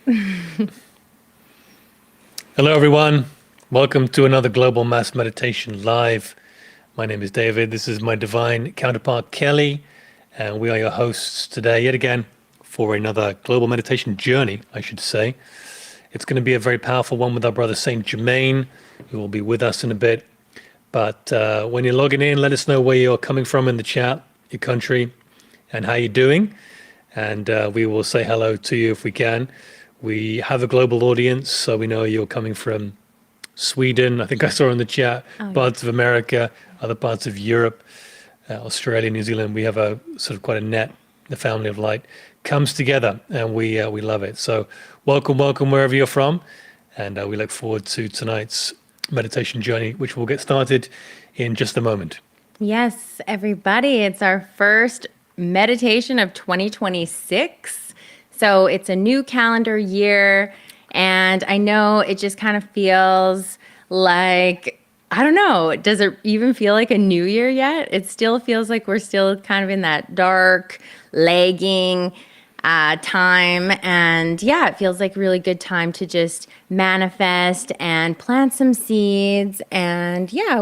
Hello, everyone. Welcome to another Global Mass Meditation Live. My name is David. This is my divine counterpart, Kelly, and we are your hosts today, yet again, for another global meditation journey, I should say. It's going to be a very powerful one with our brother Saint Germain, who will be with us in a bit. But when you're logging in, let us know where you're coming from in the chat, your country, and how you're doing. And we will say hello to you if we can. We have a global audience, so we know you're coming from Sweden. I think I saw in the chat, parts of America, other parts of Europe, Australia, New Zealand. We have a sort of quite a net. The family of light comes together, and we love it. So welcome wherever you're from, and we look forward to tonight's meditation journey, which will get started in just a moment. Yes, everybody, it's our first meditation of 2026. So it's a new calendar year, and I know it just kind of feels like, I don't know, does it even feel like a new year yet? It still feels like we're still kind of in that dark, lagging time. And yeah, it feels like a really good time to just manifest and plant some seeds. And yeah,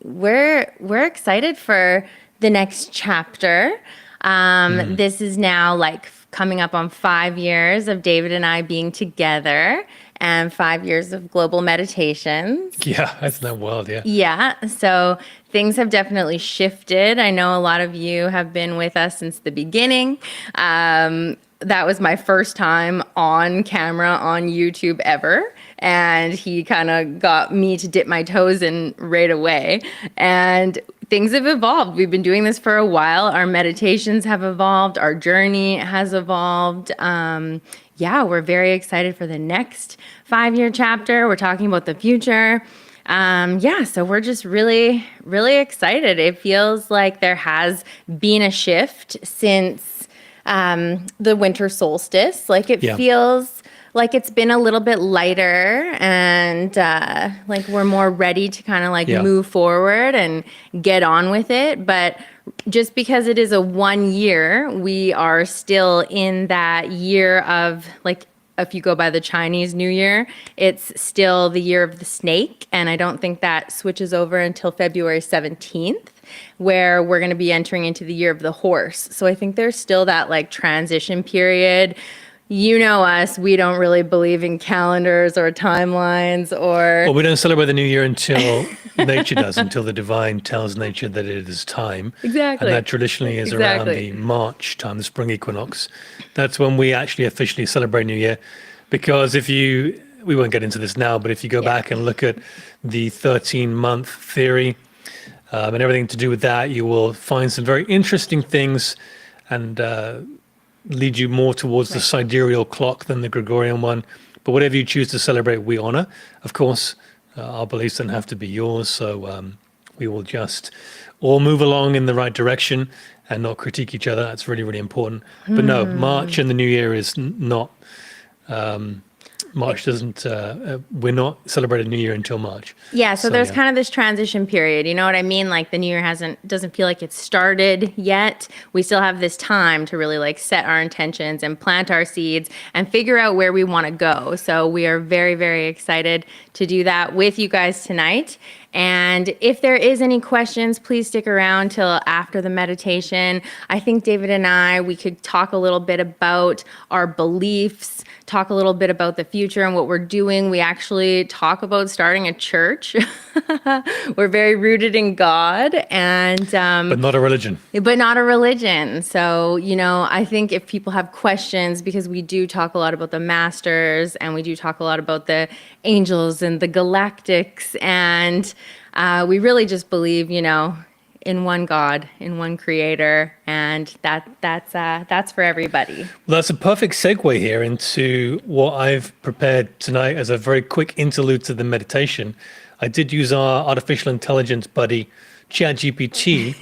we're excited for the next chapter. This is now like coming up on 5 years of David and I being together and 5 years of global meditations. Yeah, that's not wild, yeah. Yeah, so things have definitely shifted. I know a lot of you have been with us since the beginning. That was my first time on camera on YouTube ever. And he kind of got me to dip my toes in right away. And things have evolved. We've been doing this for a while. Our meditations have evolved. Our journey has evolved. Yeah, we're very excited for the next 5-year chapter. We're talking about the future. Yeah, so we're just really, really excited. It feels like there has been a shift since the winter solstice. Like it feels like it's been a little bit lighter, and like we're more ready to kind of like move forward and get on with it. But just because it is a 1 year, we are still in that year of, like, if you go by the Chinese New Year, it's still the year of the snake. And I don't think that switches over until February 17th, where we're going to be entering into the year of the horse. So I think there's still that like transition period. You know us, we don't really believe in calendars or timelines or... Well, we don't celebrate the new year until nature does, until the divine tells nature that it is time. Exactly. And that traditionally is around the March time, the spring equinox. That's when we actually officially celebrate New Year. Because we won't get into this now, but if you go back and look at the 13-month theory and everything to do with that, you will find some very interesting things and lead you more towards the sidereal clock than the Gregorian one. But whatever you choose to celebrate, we honor. Of course, our beliefs don't have to be yours, so we will just all move along in the right direction and not critique each other. That's really, really important. But no, March and the new year is not... March doesn't, we're not celebrating New Year until March. Yeah, so there's kind of this transition period. You know what I mean? Like the New Year doesn't feel like it's started yet. We still have this time to really like set our intentions and plant our seeds and figure out where we want to go. So we are very, very excited to do that with you guys tonight. And if there is any questions, please stick around till after the meditation. I think David and we could talk a little bit about our beliefs, talk a little bit about the future and what we're doing. We actually talk about starting a church. We're very rooted in God, and but not a religion. But not a religion. So, you know, I think if people have questions, because we do talk a lot about the masters and we do talk a lot about the angels and the galactics, and we really just believe, you know, in one God, in one creator, and that's for everybody. Well, that's a perfect segue here into what I've prepared tonight as a very quick interlude to the meditation. I did use our artificial intelligence buddy, ChatGPT,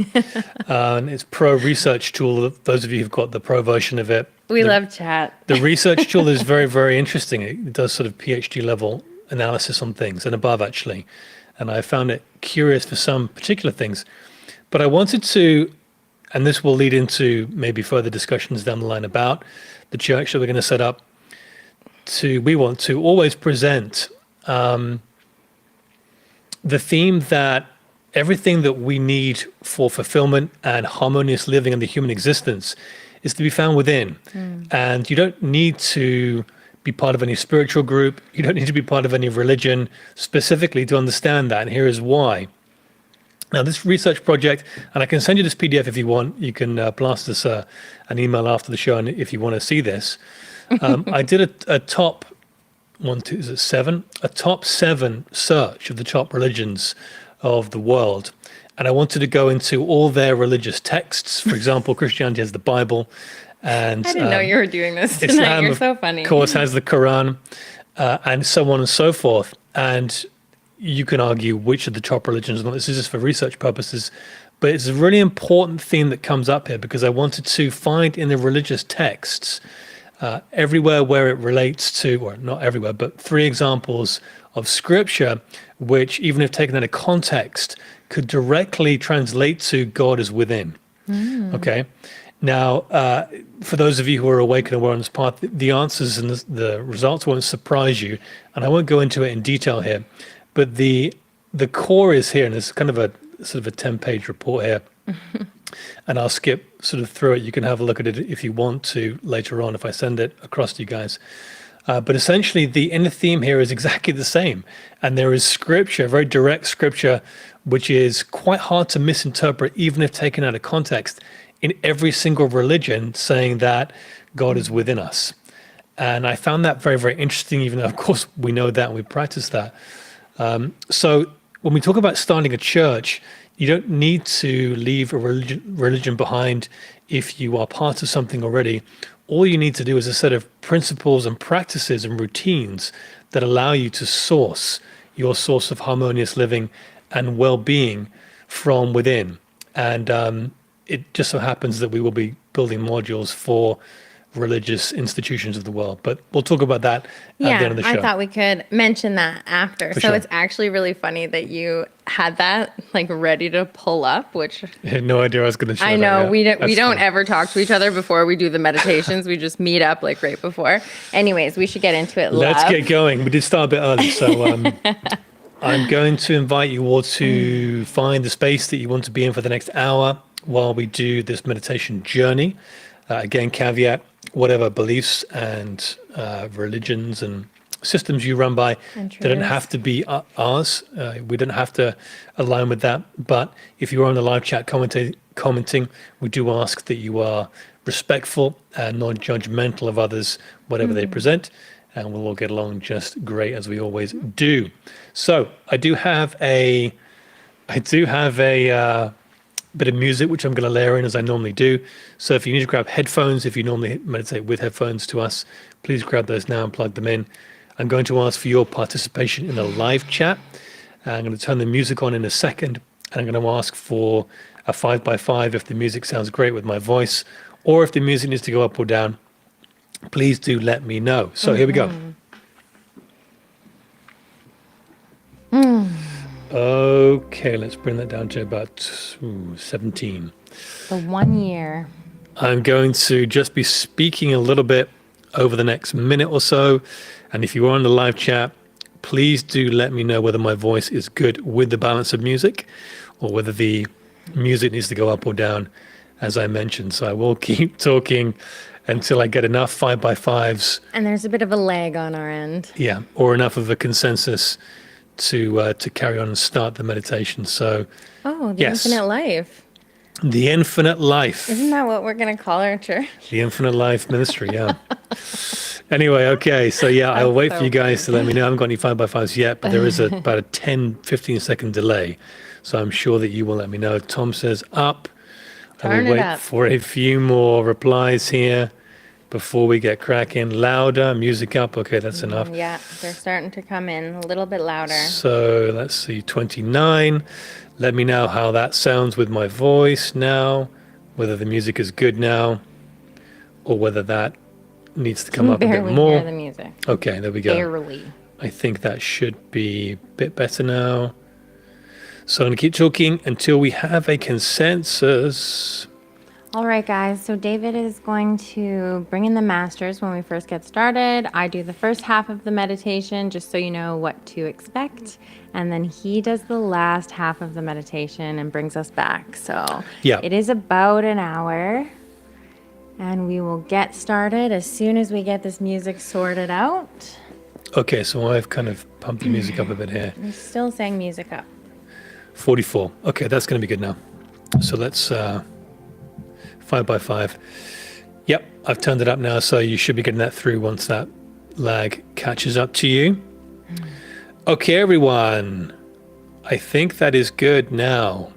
and its pro research tool. Those of you who've got the pro version of it. We love chat. The research tool is very, very interesting. It does sort of PhD level analysis on things and above, actually. And I found it curious for some particular things. But I wanted to, and this will lead into maybe further discussions down the line about the church that we're going to set up. we want to always present the theme that everything that we need for fulfillment and harmonious living in the human existence is to be found within. And you don't need to be part of any spiritual group. You don't need to be part of any religion specifically to understand that. And here is why. Now, this research project, and I can send you this PDF if you want. You can blast us an email after the show, and if you want to see this. I did a top a top 7 search of the top religions of the world. And I wanted to go into all their religious texts. For example, Christianity has the Bible. And I didn't know you were doing this tonight. Islam, You're so funny. Of course, has the Quran, and so on and so forth. And you can argue which of the top religions, and this is just for research purposes, but it's a really important theme that comes up here because I wanted to find in the religious texts everywhere where it relates to, or not everywhere, but 3 examples of scripture, which even if taken out of context, could directly translate to God is within. Okay. Now, for those of you who are awake and aware on this path, the answers and the results won't surprise you, and I won't go into it in detail here, but the core is here, and it's kind of a sort of a 10-page report here. And I'll skip sort of through it. You can have a look at it if you want to later on if I send it across to you guys. But essentially, the inner theme here is exactly the same. And there is scripture, very direct scripture, which is quite hard to misinterpret, even if taken out of context, in every single religion saying that God is within us. And I found that very, very interesting, even though, of course, we know that and we practice that. So when we talk about starting a church, you don't need to leave a religion behind if you are part of something already. All you need to do is a set of principles and practices and routines that allow you to source your source of harmonious living and well-being from within. And it just so happens that we will be building modules for religious institutions of the world, but we'll talk about that at the end of the show. I thought we could mention that after. So sure. It's actually really funny that you had that like ready to pull up, which I had no idea I was going to show I know that. we don't ever talk to each other before we do the meditations. We just meet up like right before. Anyways, we should get into it. Let's get going. We did start a bit early, so I'm going to invite you all to find the space that you want to be in for the next hour while we do this meditation journey. Again, caveat, whatever beliefs and religions and systems you run by, they don't have to be ours. We don't have to align with that. But if you're on the live chat commenting, we do ask that you are respectful and non-judgmental of others, whatever they present, and we'll all get along just great as we always do. So I do have a bit of music, which I'm going to layer in as I normally do. So if you need to grab headphones, if you normally meditate with headphones to us, please grab those now and plug them in. I'm going to ask for your participation in the live chat. I'm going to turn the music on in a second, and I'm going to ask for a 5x5 if the music sounds great with my voice, or if the music needs to go up or down, please do let me know. So here we go. Okay, let's bring that down to about 17. The 1 year. I'm going to just be speaking a little bit over the next minute or so. And if you are on the live chat, please do let me know whether my voice is good with the balance of music or whether the music needs to go up or down, as I mentioned. So I will keep talking until I get enough 5x5s. And there's a bit of a lag on our end. Yeah, or enough of a consensus to carry on and start the meditation. So, the yes. infinite life. The infinite life. Isn't that what we're going to call our church? The infinite life ministry, yeah. Anyway, okay, so yeah, I'll wait for you guys to let me know. I haven't got any 5x5s yet, but there is about a 10-15 second delay. So I'm sure that you will let me know. Tom says up. I will wait for a few more replies here before we get cracking. Louder, music up. Okay, that's enough. Yeah, they're starting to come in a little bit louder. So let's see, 29. Let me know how that sounds with my voice now, whether the music is good now, or whether that needs to come up a bit more. Hear the music. Okay, there we go. Barely. I think that should be a bit better now. So I'm going to keep talking until we have a consensus. All right, guys. So David is going to bring in the masters when we first get started. I do the first half of the meditation just so you know what to expect. And then he does the last half of the meditation and brings us back. So Yeah. it is about an hour. And we will get started as soon as we get this music sorted out. Okay, so I've kind of pumped the music up a bit here. We're still saying music up. 44. Okay, that's going to be good now. So let's 5 by 5. Yep, I've turned it up now, so you should be getting that through once that lag catches up to you. Okay, everyone. I think that is good now.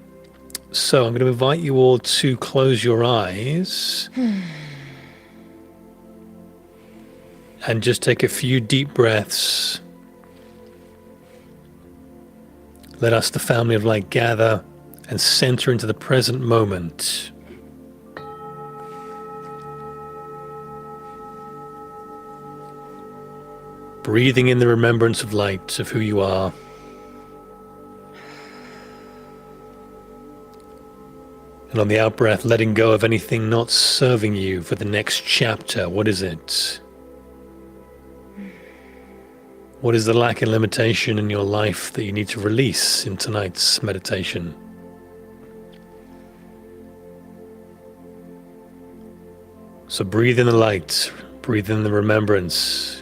So I'm going to invite you all to close your eyes and just take a few deep breaths. Let us, the family of light, gather and center into the present moment. Breathing in the remembrance of light, of who you are. And on the out-breath, letting go of anything not serving you for the next chapter. What is it? What is the lack and limitation in your life that you need to release in tonight's meditation? So breathe in the light, breathe in the remembrance,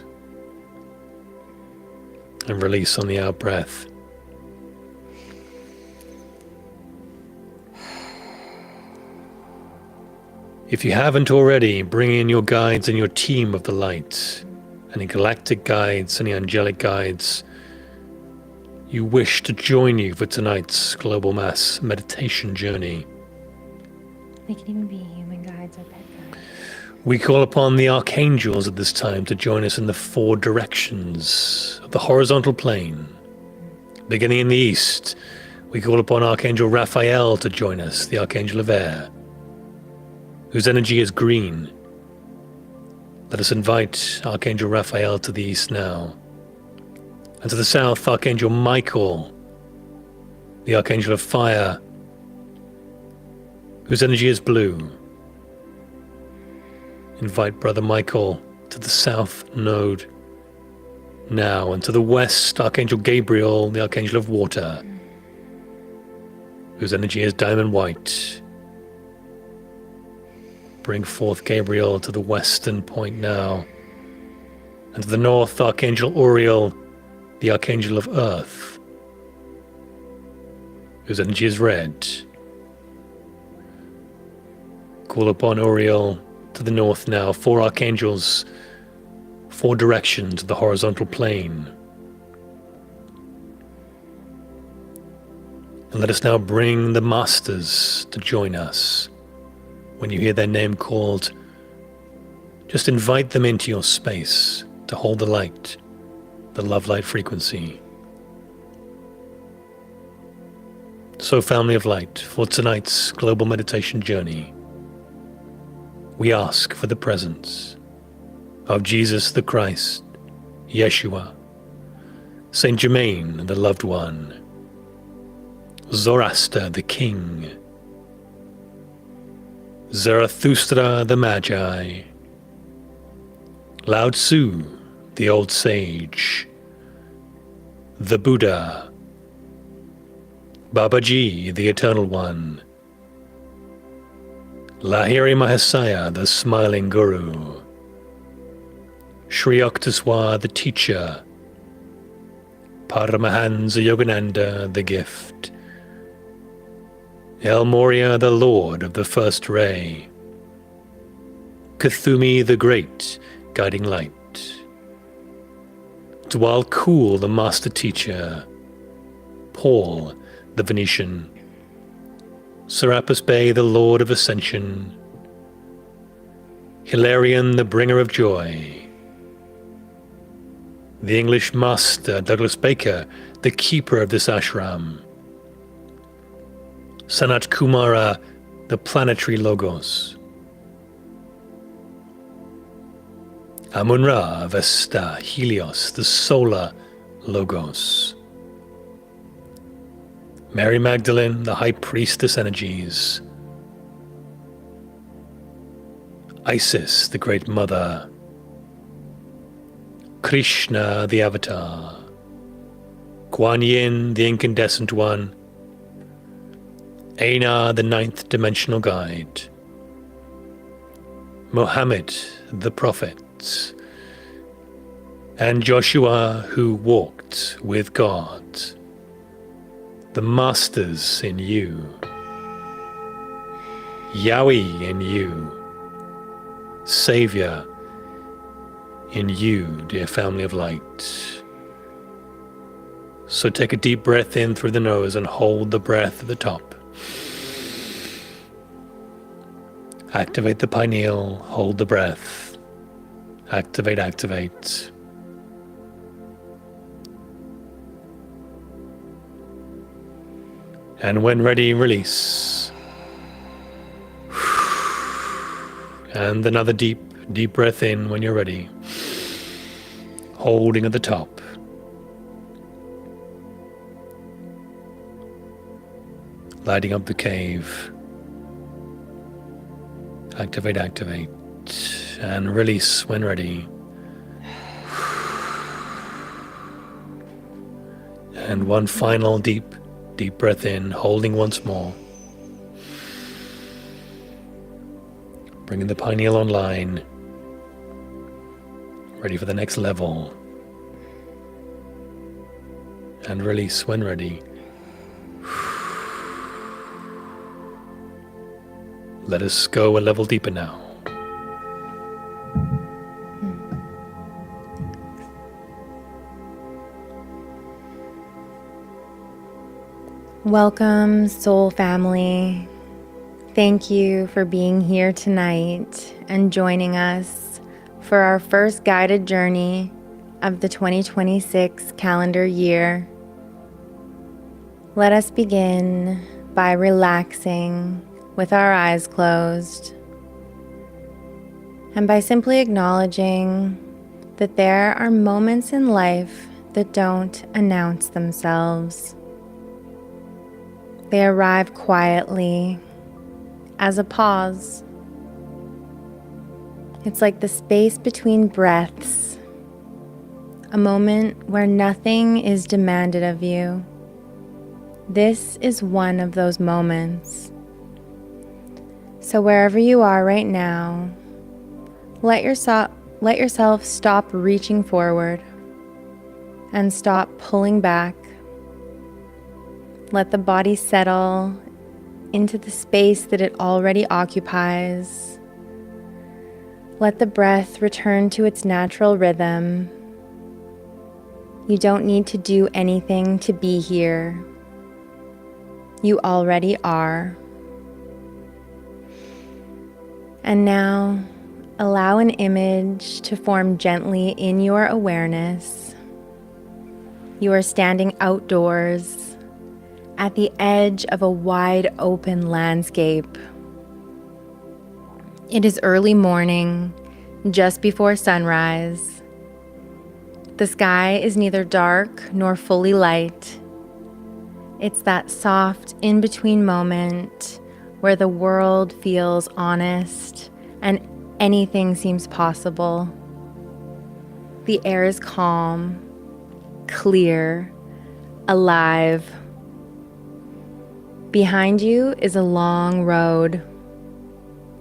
and release on the out-breath. If you haven't already, bring in your guides and your team of the light, any galactic guides, any angelic guides you wish to join you for tonight's global mass meditation journey. They can even be human guides or pet guides. We call upon the archangels at this time to join us in the 4 directions of the horizontal plane. Beginning in the east, we call upon Archangel Raphael to join us, the Archangel of Air, whose energy is green. Let us invite Archangel Raphael to the east now. And to the south, Archangel Michael, the Archangel of Fire, whose energy is blue. Invite Brother Michael to the south node now. And to the west, Archangel Gabriel, the Archangel of Water, whose energy is diamond white. Bring forth Gabriel to the western point now. And to the north, Archangel Uriel, the Archangel of Earth, whose energy is red. Call upon Uriel to the north now. 4 archangels, 4 directions of the horizontal plane. And let us now bring the masters to join us. When you hear their name called, just invite them into your space to hold the light, the love light frequency. So, family of light, for tonight's global meditation journey, we ask for the presence of Jesus the Christ, Yeshua, Saint Germain, the loved one, Zoroaster, the king, Zarathustra, the magi, Lao Tzu, the old sage, the Buddha, Babaji, the eternal one, Lahiri Mahasaya, the smiling guru, Sri Yukteswar, the teacher, Paramahansa Yogananda, the gift, El Moria, the lord of the first ray, Kuthumi, the great guiding light, Dwal Kul, the master teacher, Paul, the Venetian, Serapis Bey, the lord of ascension, Hilarion, the bringer of joy, the English master, Douglas Baker, the keeper of this ashram, Sanat Kumara, the planetary logos, Amun-Ra, Vesta, Helios, the solar logos, Mary Magdalene, the high priestess energies, Isis, the Great Mother, Krishna, the Avatar, Kuan Yin, the Incandescent One, Einar, the Ninth Dimensional Guide, Mohammed, the Prophet, and Joshua, who walked with God, the Masters in you, Yahweh in you, Savior in you, dear family of light. So take a deep breath in through the nose and hold the breath at the top. Activate the pineal, hold the breath. Activate, activate. And when ready, release. And another deep breath in when you're ready. Holding at the top. Lighting up the cave. Activate, activate. And release when ready. And one final deep breath in, holding once more. Bringing the pineal online. Ready for the next level. And release when ready. Let us go a level deeper now. Welcome, soul family. Thank you for being here tonight and joining us for our first guided journey of the 2026 calendar year. Let us begin by relaxing with our eyes closed and by simply acknowledging that there are moments in life that don't announce themselves. They arrive quietly as a pause. It's like the space between breaths, a moment where nothing is demanded of you. This is one of those moments. So wherever you are right now, let yourself stop reaching forward and stop pulling back. Let the body settle into the space that it already occupies. Let the breath return to its natural rhythm. You don't need to do anything to be here. You already are. And now, allow an image to form gently in your awareness. You are standing outdoors at the edge of a wide open landscape. It is early morning, just before sunrise. The sky is neither dark nor fully light. It's that soft in-between moment where the world feels honest and anything seems possible. The air is calm, clear, alive. Behind you is a long road.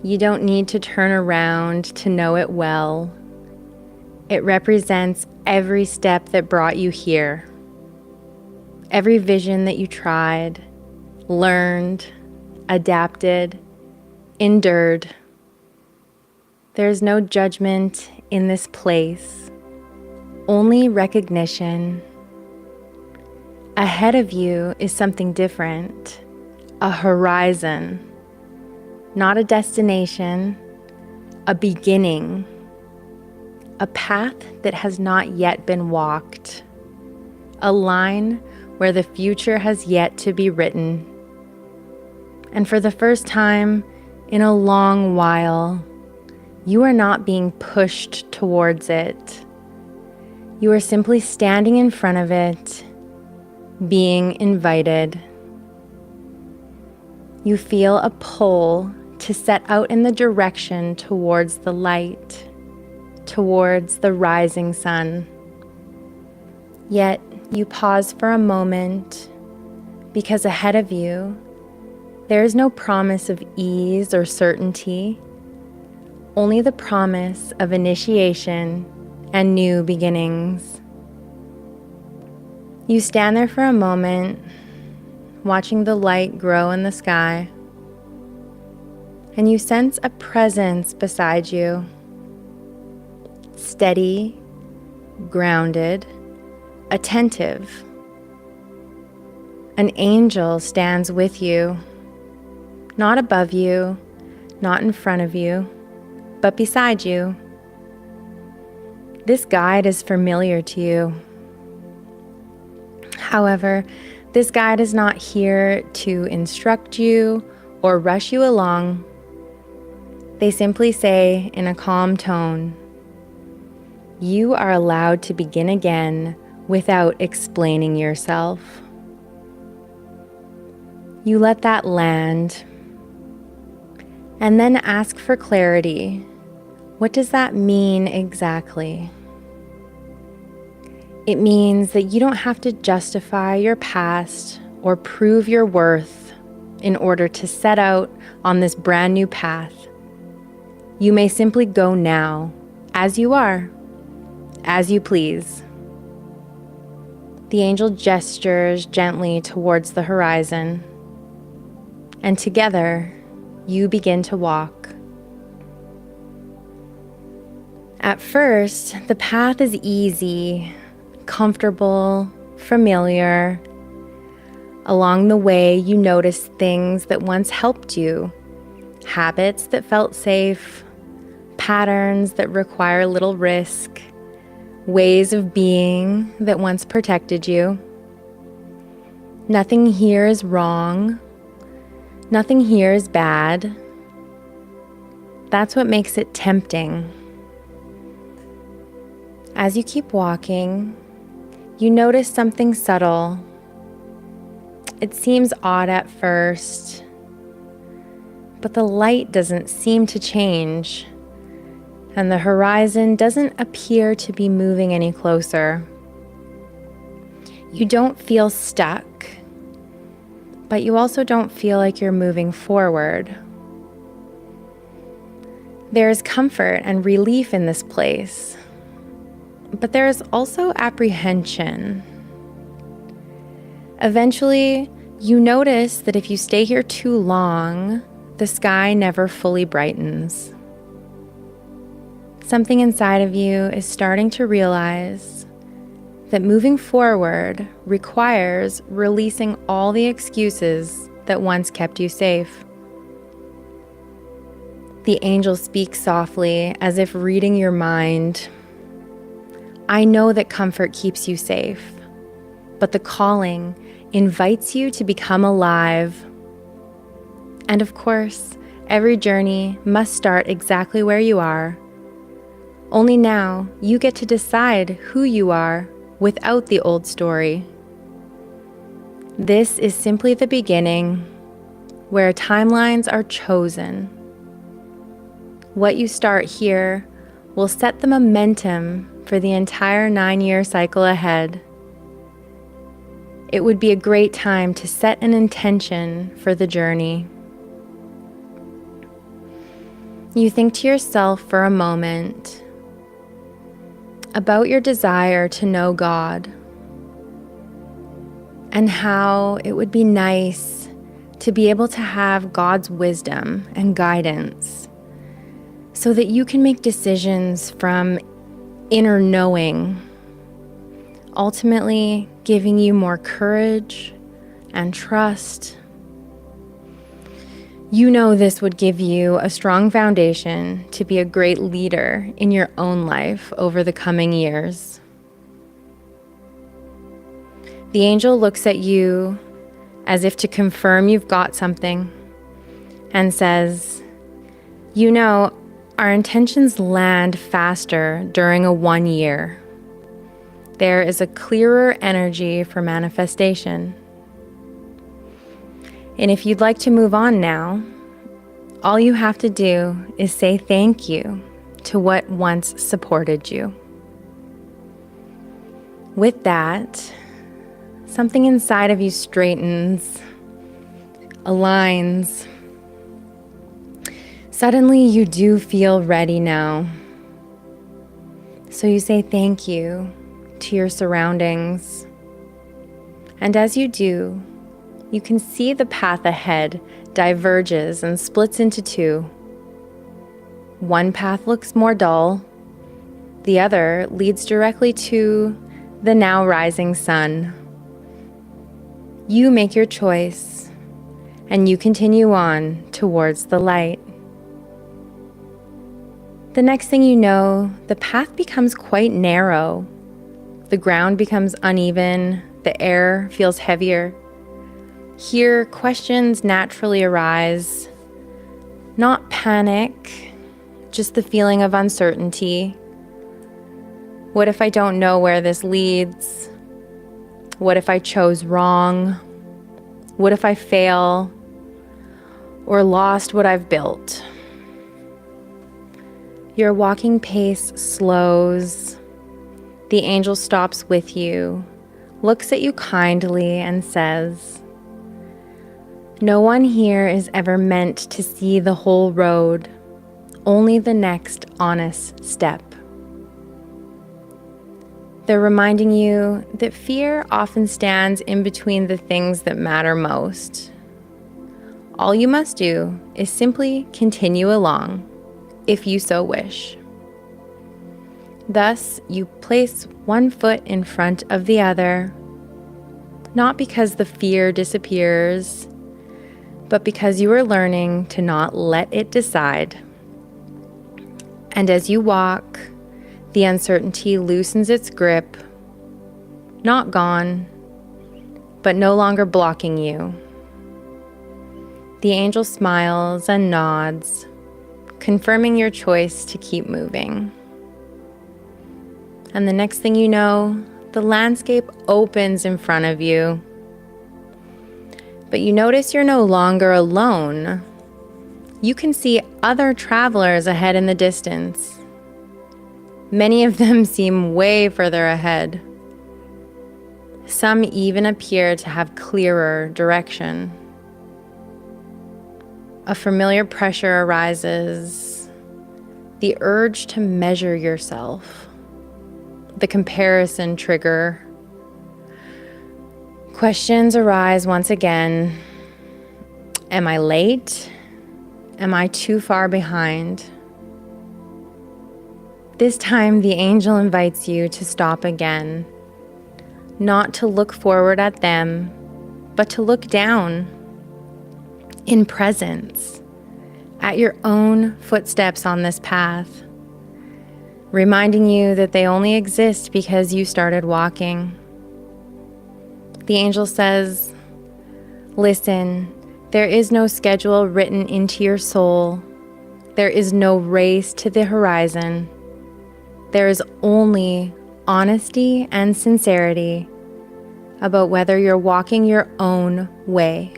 You don't need to turn around to know it well. It represents every step that brought you here. Every vision that you tried, learned, adapted, endured. There's no judgment in this place, only recognition. Ahead of you is something different. A horizon, not a destination, a beginning, a path that has not yet been walked, a line where the future has yet to be written. And for the first time in a long while, you are not being pushed towards it. You are simply standing in front of it, being invited. You feel a pull to set out in the direction towards the light, towards the rising sun. Yet you pause for a moment because ahead of you, there is no promise of ease or certainty, only the promise of initiation and new beginnings. You stand there for a moment, watching the light grow in the sky, and you sense a presence beside you, steady, grounded, attentive. An angel stands with you, not above you, not in front of you, but beside you. This guide is familiar to you. However, this guide is not here to instruct you or rush you along. They simply say in a calm tone, "You are allowed to begin again without explaining yourself." You let that land and then ask for clarity. What does that mean exactly? It means that you don't have to justify your past or prove your worth in order to set out on this brand new path. You may simply go now, as you are, as you please. The angel gestures gently towards the horizon, and together you begin to walk. At first, the path is easy, comfortable, familiar. Along the way, you notice things that once helped you, habits that felt safe, patterns that require little risk, ways of being that once protected you. Nothing here is wrong. Nothing here is bad. That's what makes it tempting. As you keep walking, you notice something subtle. It seems odd at first, but the light doesn't seem to change, and the horizon doesn't appear to be moving any closer. You don't feel stuck, but you also don't feel like you're moving forward. There is comfort and relief in this place, but there is also apprehension. Eventually, you notice that if you stay here too long, the sky never fully brightens. Something inside of you is starting to realize that moving forward requires releasing all the excuses that once kept you safe. The angel speaks softly, as if reading your mind. I know that comfort keeps you safe, but the calling invites you to become alive. And of course, every journey must start exactly where you are. Only now you get to decide who you are without the old story. This is simply the beginning, where timelines are chosen. What you start here will set the momentum for the entire 9-year cycle ahead. It would be a great time to set an intention for the journey. You think to yourself for a moment about your desire to know God and how it would be nice to be able to have God's wisdom and guidance so that you can make decisions from inner knowing, ultimately giving you more courage and trust. You know this would give you a strong foundation to be a great leader in your own life over the coming years. The angel looks at you as if to confirm you've got something and says, "You know, our intentions land faster during a 1 year. There is a clearer energy for manifestation. And if you'd like to move on now, All you have to do is say thank you to what once supported you. With that, something inside of you straightens, aligns. Suddenly you do feel ready now. So you say thank you to your surroundings. And as you do, you can see the path ahead diverges and splits into two. One path looks more dull. The other leads directly to the now rising sun. You make your choice, and you continue on towards the light. The next thing you know, the path becomes quite narrow. The ground becomes uneven. The air feels heavier. Here, questions naturally arise. Not panic, just the feeling of uncertainty. What if I don't know where this leads? What if I chose wrong? What if I fail or lost what I've built? Your walking pace slows. The angel stops with you, looks at you kindly, and says, "No one here is ever meant to see the whole road, only the next honest step." They're reminding you that fear often stands in between the things that matter most. All you must do is simply continue along, if you so wish. Thus, you place one foot in front of the other, not because the fear disappears, but because you are learning to not let it decide. And as you walk, the uncertainty loosens its grip, not gone, but no longer blocking you. The angel smiles and nods, confirming your choice to keep moving. And the next thing you know, the landscape opens in front of you. But you notice you're no longer alone. You can see other travelers ahead in the distance. Many of them seem way further ahead. Some even appear to have clearer direction. A familiar pressure arises, the urge to measure yourself, the comparison trigger. Questions arise once again. Am I late? Am I too far behind? This time, the angel invites you to stop again, not to look forward at them, but to look down in presence at your own footsteps on this path, reminding you that they only exist because you started walking. The angel says, "Listen, there is no schedule written into your soul. There is no race to the horizon. There is only honesty and sincerity about whether you're walking your own way."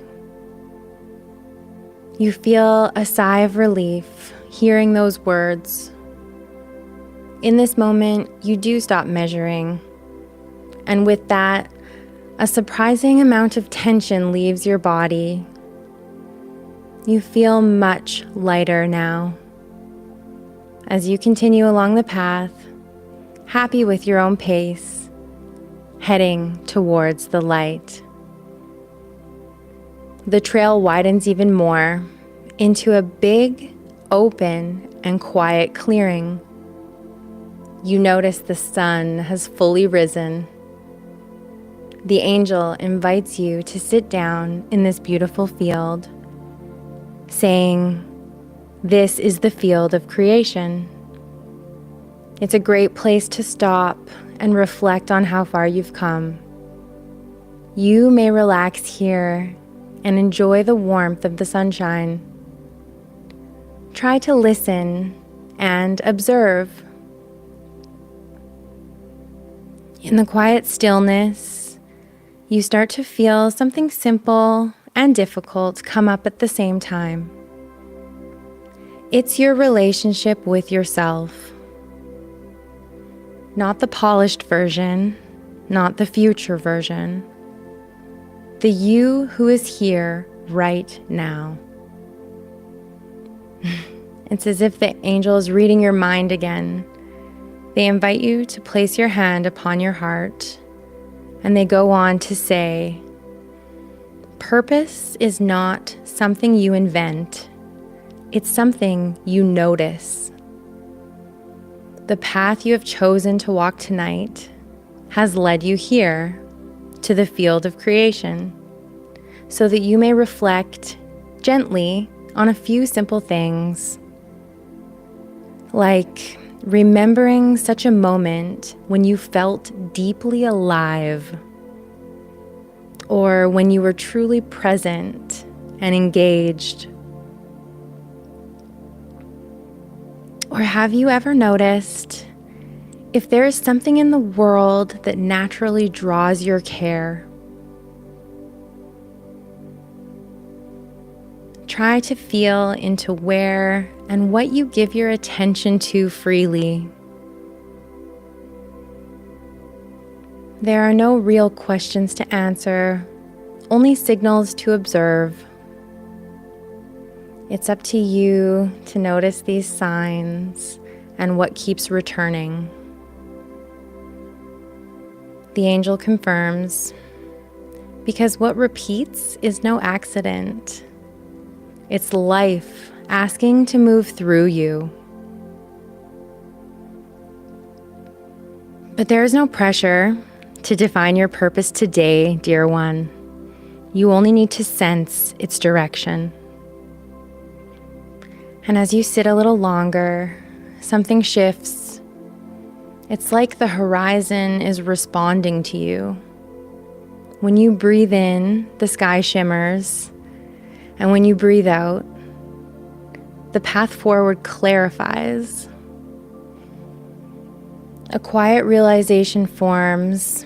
You feel a sigh of relief hearing those words. In this moment, you do stop measuring. And with that, a surprising amount of tension leaves your body. You feel much lighter now. As you continue along the path, happy with your own pace, heading towards the light. The trail widens even more into a big, open, and quiet clearing. You notice the sun has fully risen. The angel invites you to sit down in this beautiful field, saying, "This is the field of creation." It's a great place to stop and reflect on how far you've come. You may relax here and enjoy the warmth of the sunshine. Try to listen and observe. In the quiet stillness, you start to feel something simple and difficult come up at the same time. It's your relationship with yourself. Not the polished version, not the future version. The you who is here right now. It's as if the angel is reading your mind again. They invite you to place your hand upon your heart, and they go on to say, purpose is not something you invent. It's something you notice. The path you have chosen to walk tonight has led you here to the field of creation, so that you may reflect gently on a few simple things, like remembering such a moment when you felt deeply alive, or when you were truly present and engaged. Or have you ever noticed if there is something in the world that naturally draws your care? Try to feel into where and what you give your attention to freely. There are no real questions to answer, only signals to observe. It's up to you to notice these signs and what keeps returning. The angel confirms, because what repeats is no accident. It's life asking to move through you. But there is no pressure to define your purpose today, dear one. You only need to sense its direction. And as you sit a little longer, something shifts. It's like the horizon is responding to you. When you breathe in, the sky shimmers. And when you breathe out, the path forward clarifies. A quiet realization forms.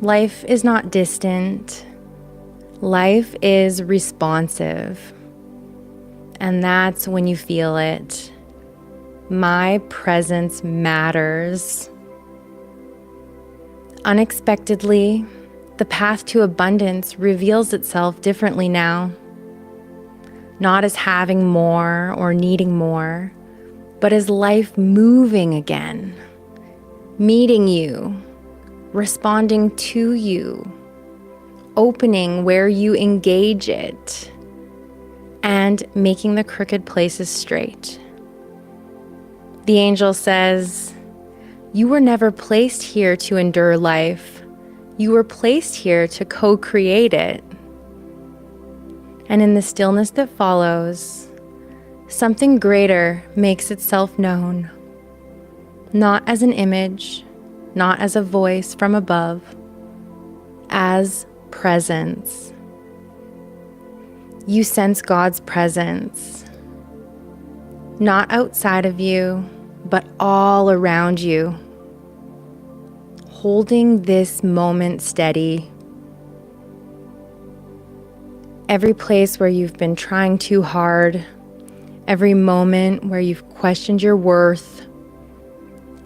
Life is not distant. Life is responsive. And that's when you feel it. My presence matters. Unexpectedly, the path to abundance reveals itself differently now. Not as having more or needing more, but as life moving again, meeting you, responding to you, opening where you engage it, and making the crooked places straight. The angel says, you were never placed here to endure life. You were placed here to co-create it. And in the stillness that follows, something greater makes itself known. Not as an image, not as a voice from above, as presence. You sense God's presence, not outside of you, but all around you, holding this moment steady. Every place where you've been trying too hard, every moment where you've questioned your worth,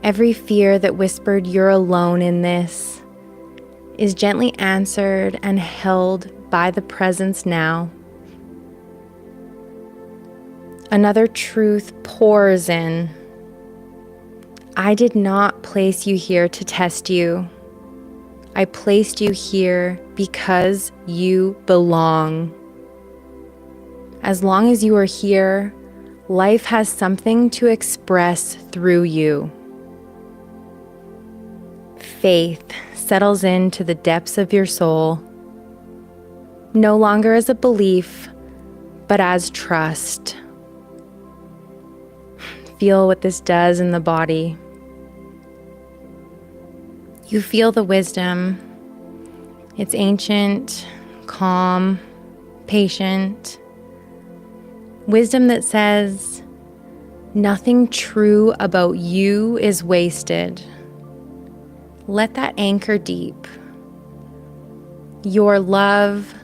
every fear that whispered you're alone in this, is gently answered and held by the presence now. Another truth pours in. I did not place you here to test you. I placed you here because you belong. As long as you are here, life has something to express through you. Faith settles into the depths of your soul, no longer as a belief, but as trust. Feel what this does in the body. You feel the wisdom. It's ancient, calm, patient. Wisdom that says, nothing true about you is wasted. Let that anchor deep. Your love,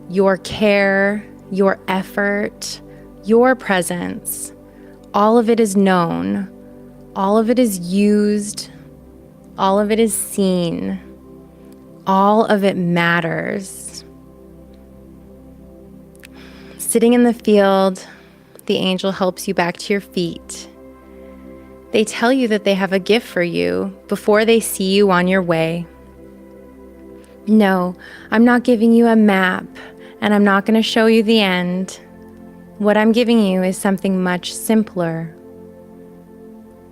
your care, your effort, your presence all of it is known, all of it is used, all of it is seen, all of it matters. Sitting in the field, the angel helps you back to your feet. They tell you that they have a gift for you before they see you on your way. No, I'm not giving you a map, and I'm not going to show you the end. What I'm giving you is something much simpler.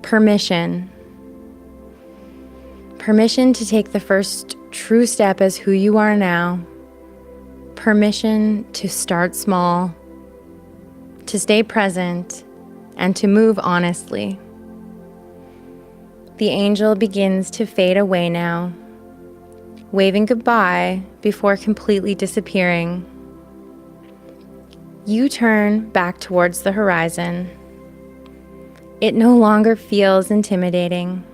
Permission. Permission to take the first true step as who you are now. Permission to start small, to stay present, and to move honestly. The angel begins to fade away now, waving goodbye before completely disappearing. You turn back towards the horizon. It no longer feels intimidating.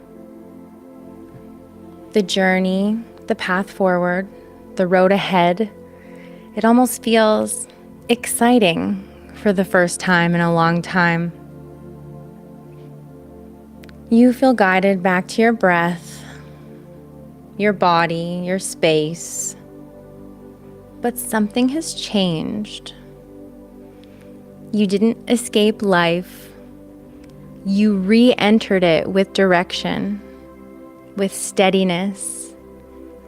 The journey, the path forward, the road ahead, it almost feels exciting for the first time in a long time. You feel guided back to your breath, your body, your space. But something has changed. You didn't escape life. You re-entered it with direction, with steadiness,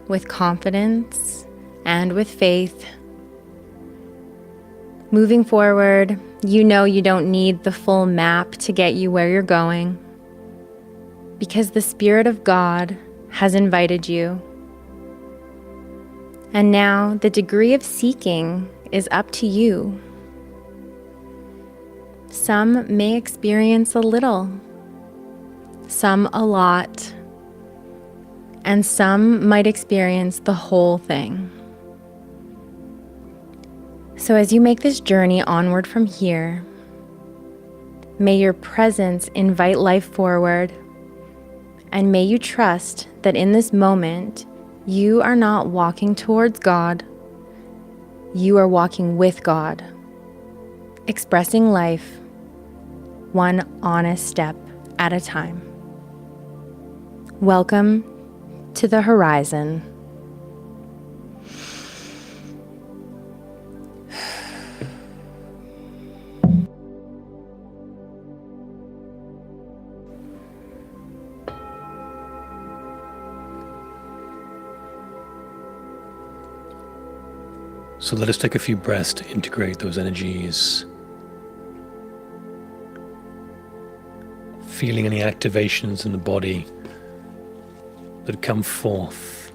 with confidence, and with faith. Moving forward, you know you don't need the full map to get you where you're going, because the Spirit of God has invited you. And now the degree of seeking is up to you. Some may experience a little, some a lot, and some might experience the whole thing. So as you make this journey onward from here, may your presence invite life forward, and may you trust that in this moment, you are not walking towards God, you are walking with God, expressing life one honest step at a time. Welcome to the horizon. So let us take a few breaths to integrate those energies. Feeling any activations in the body that come forth.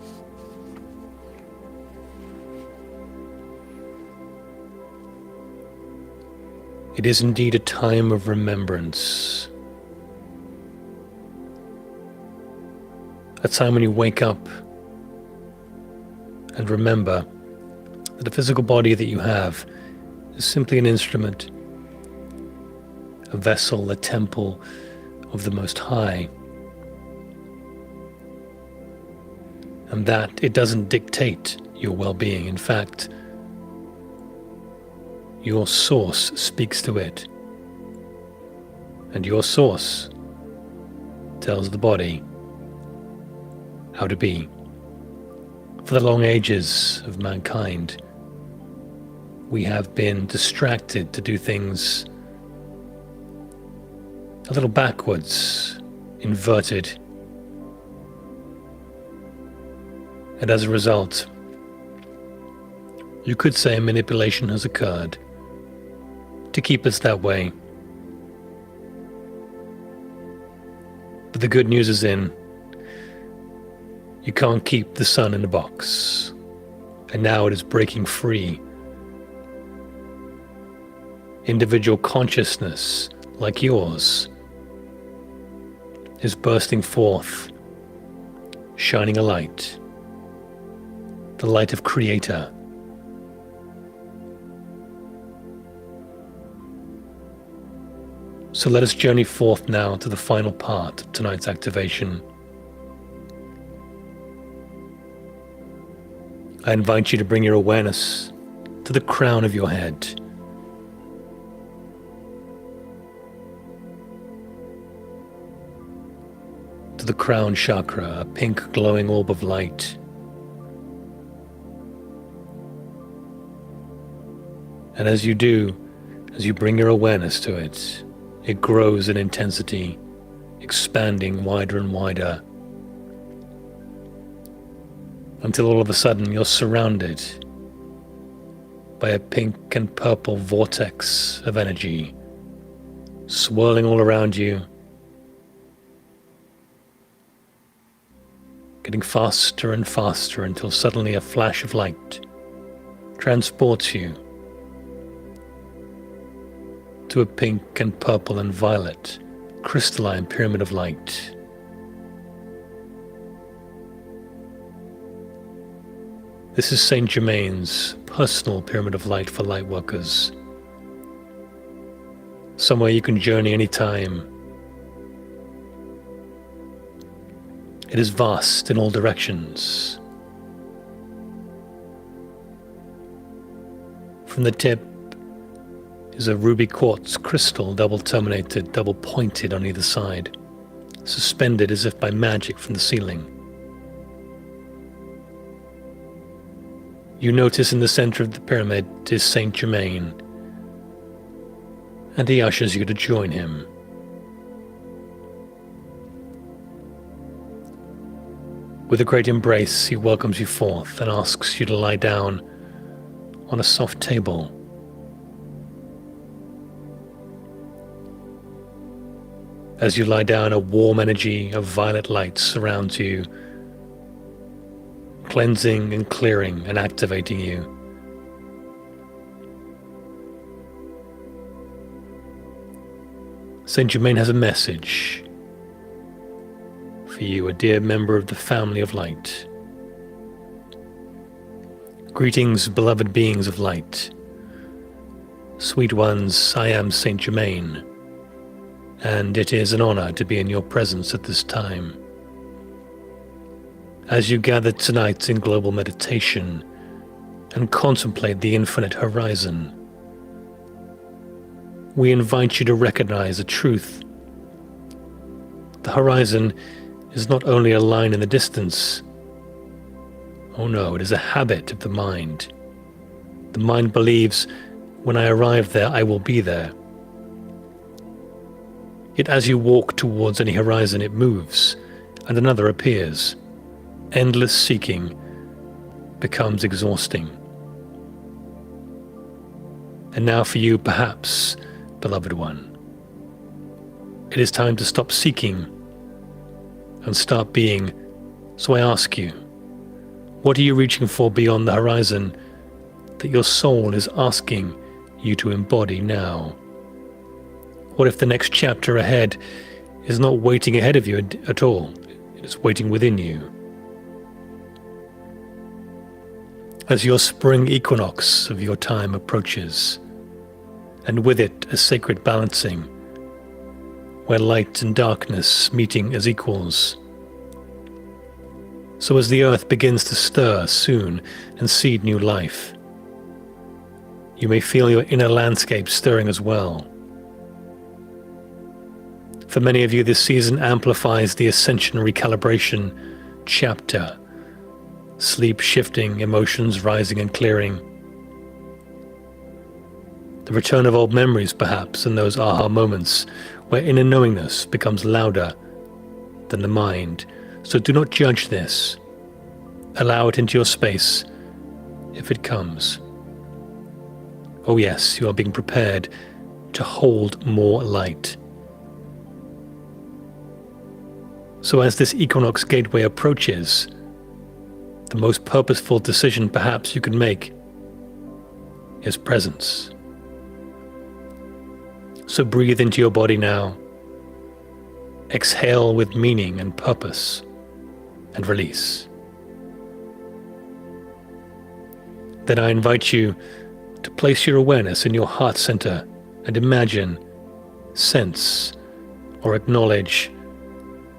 It is indeed a time of remembrance. A time when you wake up and remember that the physical body that you have is simply an instrument, a vessel, a temple of the Most High, and that it doesn't dictate your well-being. In fact, your source speaks to it, and your source tells the body how to be. For the long ages of mankind, we have been distracted to do things a little backwards, inverted. And as a result, you could say manipulation has occurred to keep us that way. But the good news is in. You can't keep the sun in a box. And now it is breaking free. Individual consciousness, like yours, is bursting forth, shining a light, the light of Creator. So let us journey forth now to the final part of tonight's activation. I invite you to bring your awareness to the crown of your head. to the crown chakra, a pink glowing orb of light. And as you do, as you bring your awareness to it, it grows in intensity, expanding wider and wider, until all of a sudden you're surrounded by a pink and purple vortex of energy, swirling all around you, getting faster and faster until suddenly a flash of light transports you to a pink and purple and violet crystalline pyramid of light. This is Saint Germain's personal pyramid of light for light workers. Somewhere you can journey anytime. It is vast in all directions. From the tip is a ruby quartz crystal, double terminated, double pointed on either side, suspended as if by magic from the ceiling. You notice in the center of the pyramid is Saint Germain, and he ushers you to join him. With a great embrace, he welcomes you forth and asks you to lie down on a soft table. As you lie down, a warm energy of violet light surrounds you, cleansing and clearing and activating you. Saint Germain has a message for you, a dear member of the family of light. Greetings, beloved beings of light. Sweet ones, I am Saint Germain, and it is an honor to be in your presence at this time. As you gather tonight in global meditation and contemplate the infinite horizon, we invite you to recognize a truth. The horizon is not only a line in the distance. Oh no, it is a habit of the mind. The mind believes, when I arrive there, I will be there. Yet as you walk towards any horizon, it moves, and another appears. Endless seeking becomes exhausting. And now for you, perhaps, beloved one, it is time to stop seeking and start being. So I ask you, what are you reaching for beyond the horizon that your soul is asking you to embody now? What if the next chapter ahead is not waiting ahead of you at all? It is waiting within you. As your spring equinox of your time approaches, and with it a sacred balancing, where light and darkness meeting as equals. So as the earth begins to stir soon and seed new life, you may feel your inner landscape stirring as well. For many of you, this season amplifies the ascension recalibration chapter. Sleep shifting, emotions rising and clearing. The return of old memories, perhaps, and those aha moments where inner knowingness becomes louder than the mind. So do not judge this. Allow it into your space if it comes. Oh yes, you are being prepared to hold more light. So as this equinox gateway approaches, the most purposeful decision perhaps you can make is presence. So breathe into your body now. Exhale with meaning and purpose, and release. Then I invite you to place your awareness in your heart center and imagine, sense, or acknowledge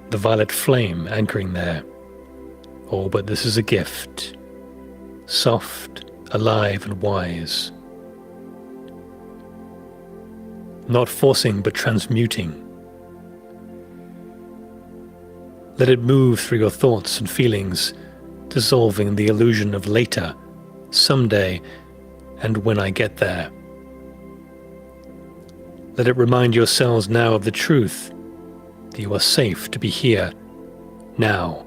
the violet flame anchoring there. Oh, but this is a gift, soft, alive, and wise. Not forcing, but transmuting. Let it move through your thoughts and feelings, dissolving the illusion of later, someday, and when I get there. Let it remind yourselves now of the truth, that you are safe to be here, now.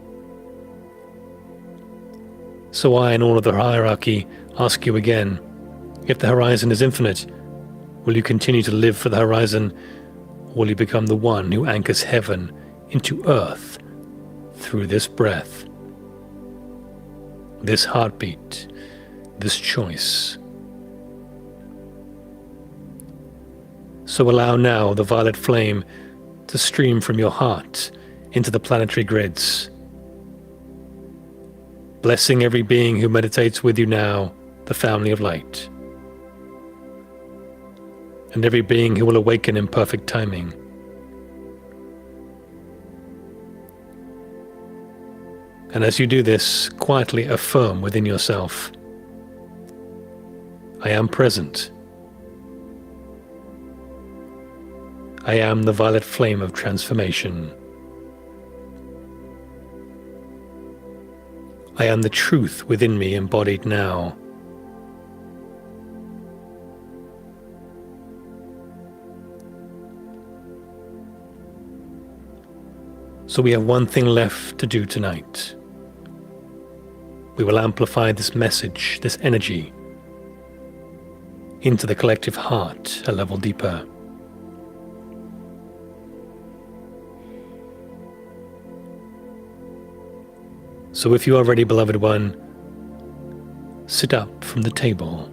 So I and all of the hierarchy ask you again, if the horizon is infinite, will you continue to live for the horizon, or will you become the one who anchors heaven into earth through this breath, this heartbeat, this choice? So allow now the violet flame to stream from your heart into the planetary grids, blessing every being who meditates with you now, the family of light, and every being who will awaken in perfect timing. And as you do this, quietly affirm within yourself, I am present. I am the violet flame of transformation. I am the truth within me embodied now. So we have one thing left to do tonight. We will amplify this message, this energy, into the collective heart a level deeper. So if you are ready, beloved one, sit up from the table.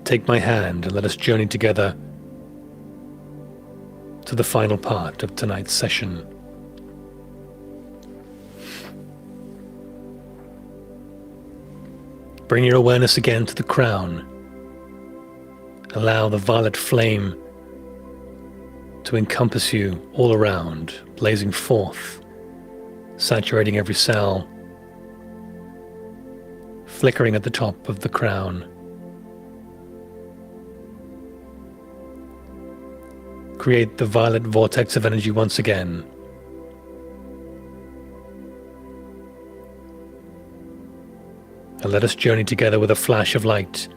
Take my hand and let us journey together to the final part of tonight's session. Bring your awareness again to the crown. Allow the violet flame to encompass you all around, blazing forth, saturating every cell, flickering at the top of the crown. Create the violet vortex of energy once again. And let us journey together with a flash of light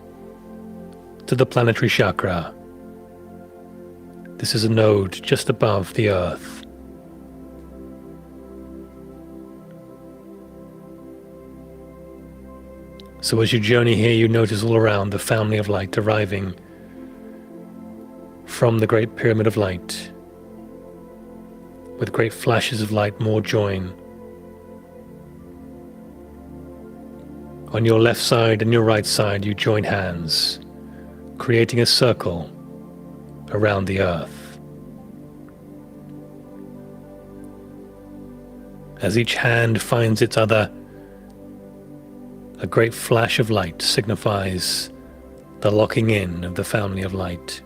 to the planetary chakra. This is a node just above the earth. So as you journey here, you notice all around the family of light arriving from the Great Pyramid of Light. With great flashes of light, more join. On your left side and your right side, you join hands, creating a circle around the earth. As each hand finds its other, a great flash of light signifies the locking in of the family of light.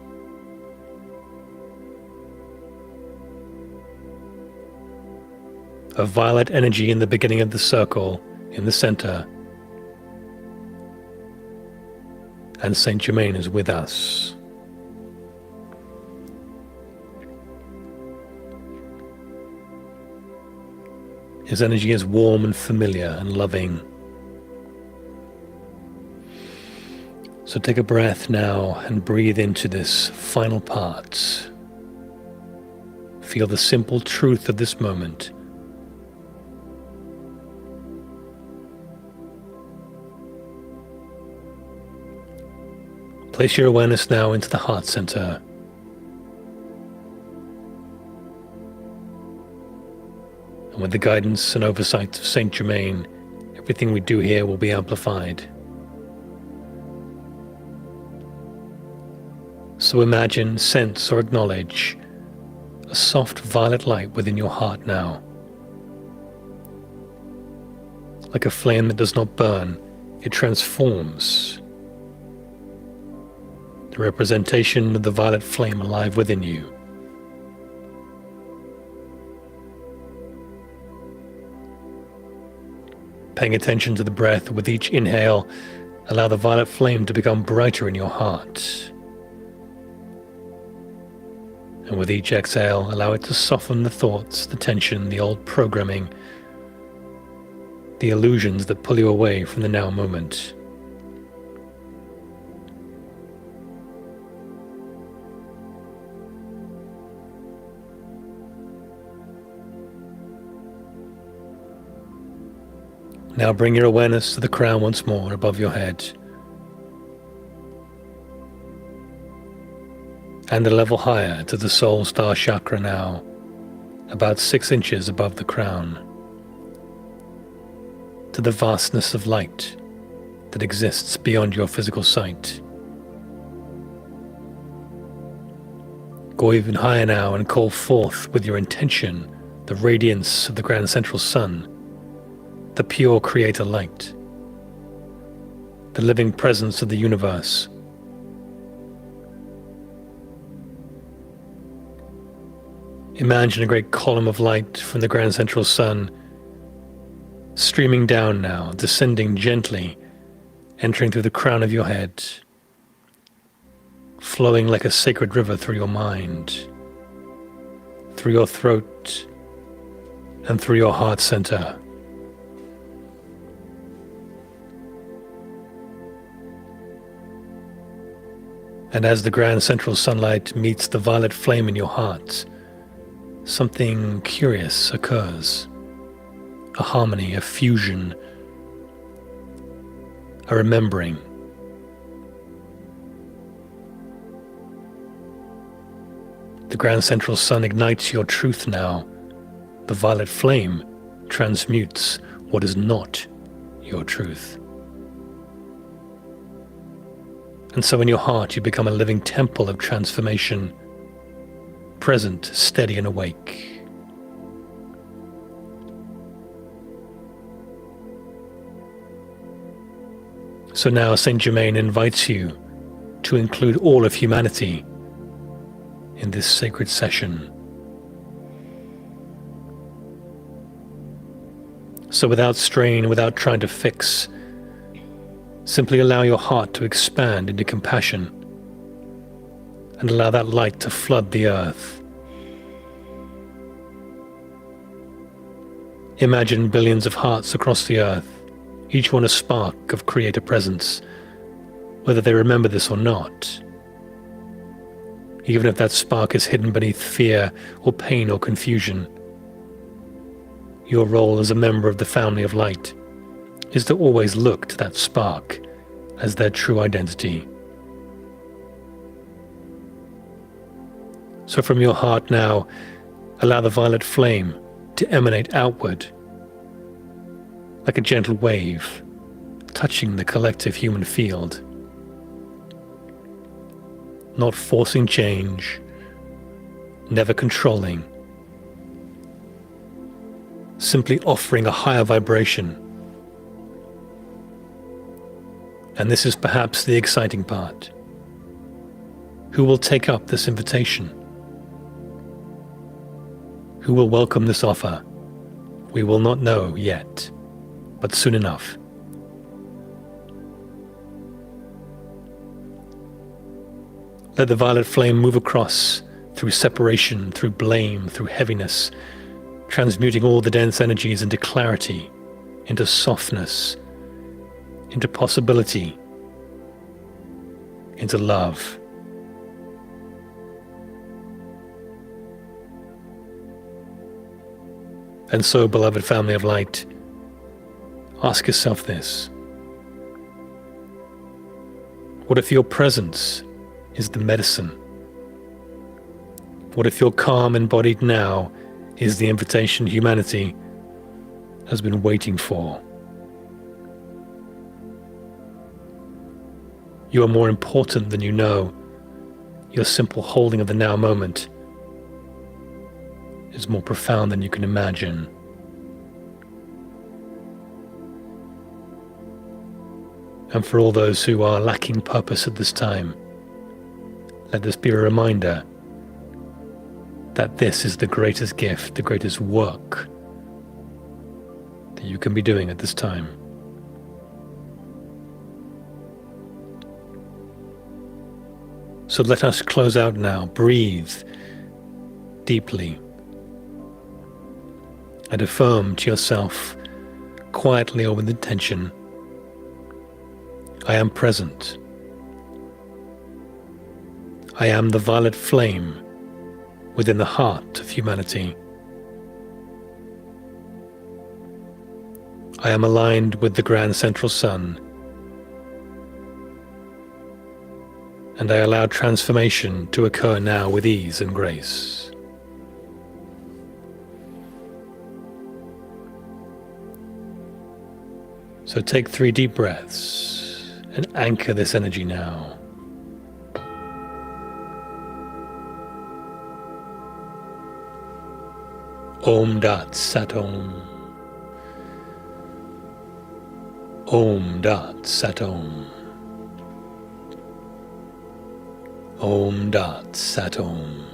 A violet energy in the beginning of the circle, in the center, and Saint Germain is with us. His energy is warm and familiar and loving. So take a breath now and breathe into this final part. Feel the simple truth of this moment. Place your awareness now into the heart center. And with the guidance and oversight of Saint Germain, everything we do here will be amplified. So imagine, sense, or acknowledge a soft violet light within your heart now. Like a flame that does not burn, it transforms. The representation of the violet flame alive within you. Paying attention to the breath with each inhale, allow the violet flame to become brighter in your heart. And with each exhale, allow it to soften the thoughts, the tension, the old programming, the illusions that pull you away from the now moment. Now bring your awareness to the crown once more above your head, and a level higher to the soul star chakra now, about 6 inches above the crown, to the vastness of light that exists beyond your physical sight. Go even higher now and call forth with your intention the radiance of the grand central sun, the pure creator light, the living presence of the universe. Imagine a great column of light from the grand central sun streaming down now, descending gently, entering through the crown of your head, flowing like a sacred river through your mind, through your throat, and through your heart center. And as the grand central sunlight meets the violet flame in your heart, something curious occurs. A harmony, a fusion, a remembering. The grand central sun ignites your truth now. The violet flame transmutes what is not your truth. And so in your heart you become a living temple of transformation, present, steady and awake. So now Saint Germain invites you to include all of humanity in this sacred session. So without strain, without trying to fix, simply allow your heart to expand into compassion and allow that light to flood the earth. Imagine billions of hearts across the earth, each one a spark of creator presence, whether they remember this or not. Even if that spark is hidden beneath fear or pain or confusion, your role as a member of the family of light is to always look to that spark as their true identity. So from your heart now, allow the violet flame to emanate outward like a gentle wave, touching the collective human field. Not forcing change, never controlling, simply offering a higher vibration. And this is perhaps the exciting part. Who will take up this invitation? Who will welcome this offer? We will not know yet, but soon enough. Let the violet flame move across through separation, through blame, through heaviness, transmuting all the dense energies into clarity, into softness, into possibility, into love. And so, beloved family of light, ask yourself this. What if your presence is the medicine? What if your calm embodied now is the invitation humanity has been waiting for? You are more important than you know. Your simple holding of the now moment is more profound than you can imagine. And for all those who are lacking purpose at this time, let this be a reminder that this is the greatest gift, the greatest work that you can be doing at this time. So let us close out now, breathe, deeply and affirm to yourself, quietly or with intention, I am present. I am the violet flame within the heart of humanity. I am aligned with the grand central sun, and I allow transformation to occur now with ease and grace. So take 3 deep breaths and anchor this energy now. Om Dat Sat Om. Om Dat Sat Om. Om Dat Sat Om.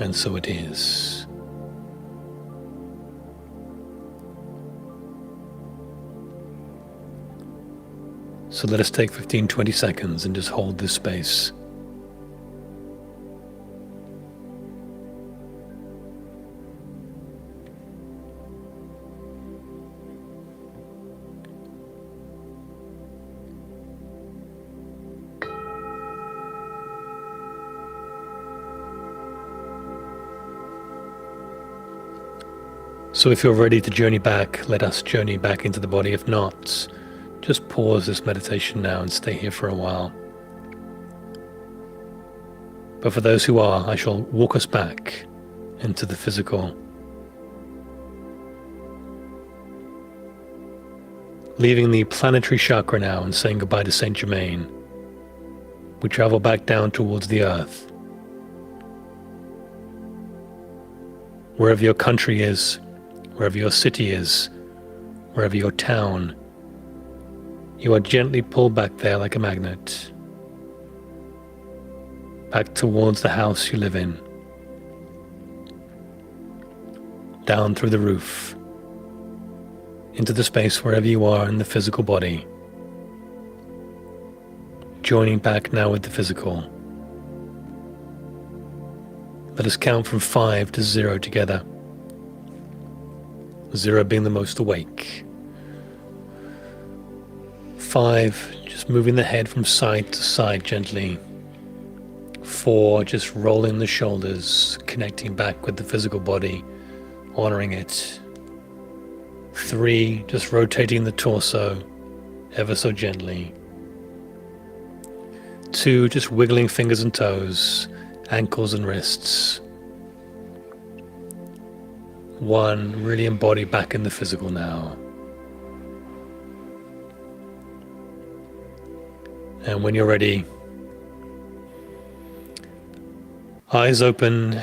And so it is. So let us take 15-20 seconds and just hold this space. So if you're ready to journey back, let us journey back into the body. If not, just pause this meditation now and stay here for a while. But for those who are, I shall walk us back into the physical. Leaving the planetary chakra now and saying goodbye to Saint Germain, we travel back down towards the earth. Wherever your country is, wherever your city is, wherever your town, you are gently pulled back there like a magnet, back towards the house you live in, down through the roof, into the space wherever you are in the physical body, joining back now with the physical. Let us count from 5 to 0 together. 0 being the most awake. 5, just moving the head from side to side gently. 4, just rolling the shoulders, connecting back with the physical body, honoring it. 3, just rotating the torso ever so gently. 2, just wiggling fingers and toes, ankles and wrists. 1, really embody back in the physical now. And when you're ready, eyes open,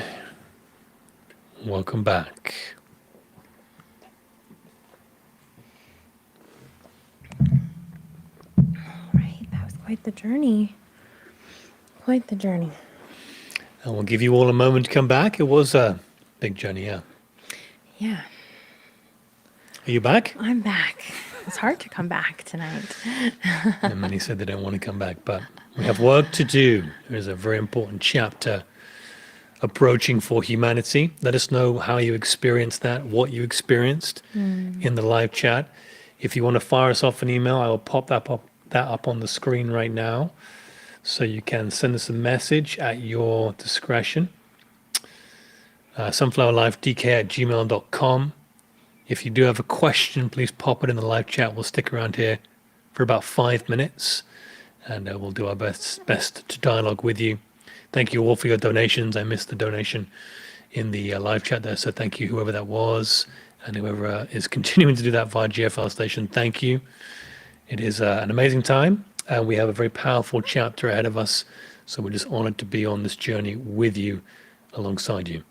welcome back. All right, that was quite the journey. Quite the journey. And we'll give you all a moment to come back. It was a big journey, yeah. Yeah. Are you back? I'm back. It's hard to come back tonight. And many said they don't want to come back, but we have work to do. There's a very important chapter approaching for humanity. Let us know how you experienced that, what you experienced in the live chat. If you want to fire us off an email, I will pop that up on the screen right now. So you can send us a message at your discretion. sunflowerlifedk@gmail.com. If you do have a question, please pop it in the live chat. We'll stick around here for about 5 minutes, and we'll do our best to dialogue with you. Thank you all for your donations. I missed the donation in the live chat there, so thank you, whoever that was, and whoever is continuing to do that via GFL station. Thank you. It is an amazing time, and we have a very powerful chapter ahead of us, so we're just honored to be on this journey with you, alongside you.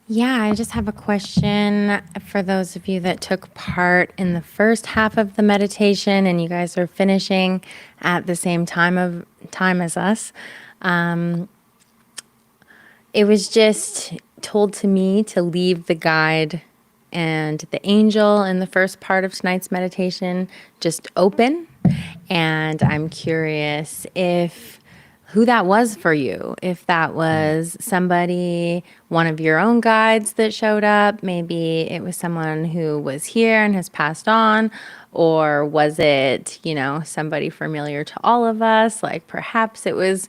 Yeah, I just have a question for those of you that took part in the first half of the meditation and you guys are finishing at the same time as us. It was just told to me to leave the guide and the angel in the first part of tonight's meditation just open. And I'm curious if who that was for you. If that was somebody, one of your own guides that showed up, maybe it was someone who was here and has passed on, or was it, somebody familiar to all of us? Like perhaps it was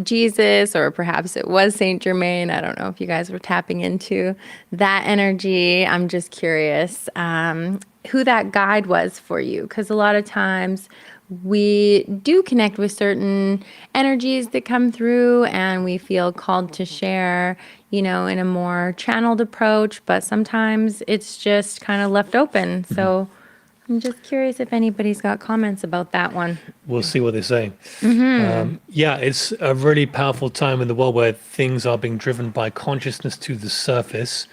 Jesus, or perhaps it was Saint Germain. I don't know if you guys were tapping into that energy. I'm just curious who that guide was for you, because a lot of times we do connect with certain energies that come through and we feel called to share, in a more channeled approach, but sometimes it's just kind of left open. So I'm just curious if anybody's got comments about that one. We'll see what they say. Yeah, it's a really powerful time in the world where things are being driven by consciousness to the surface,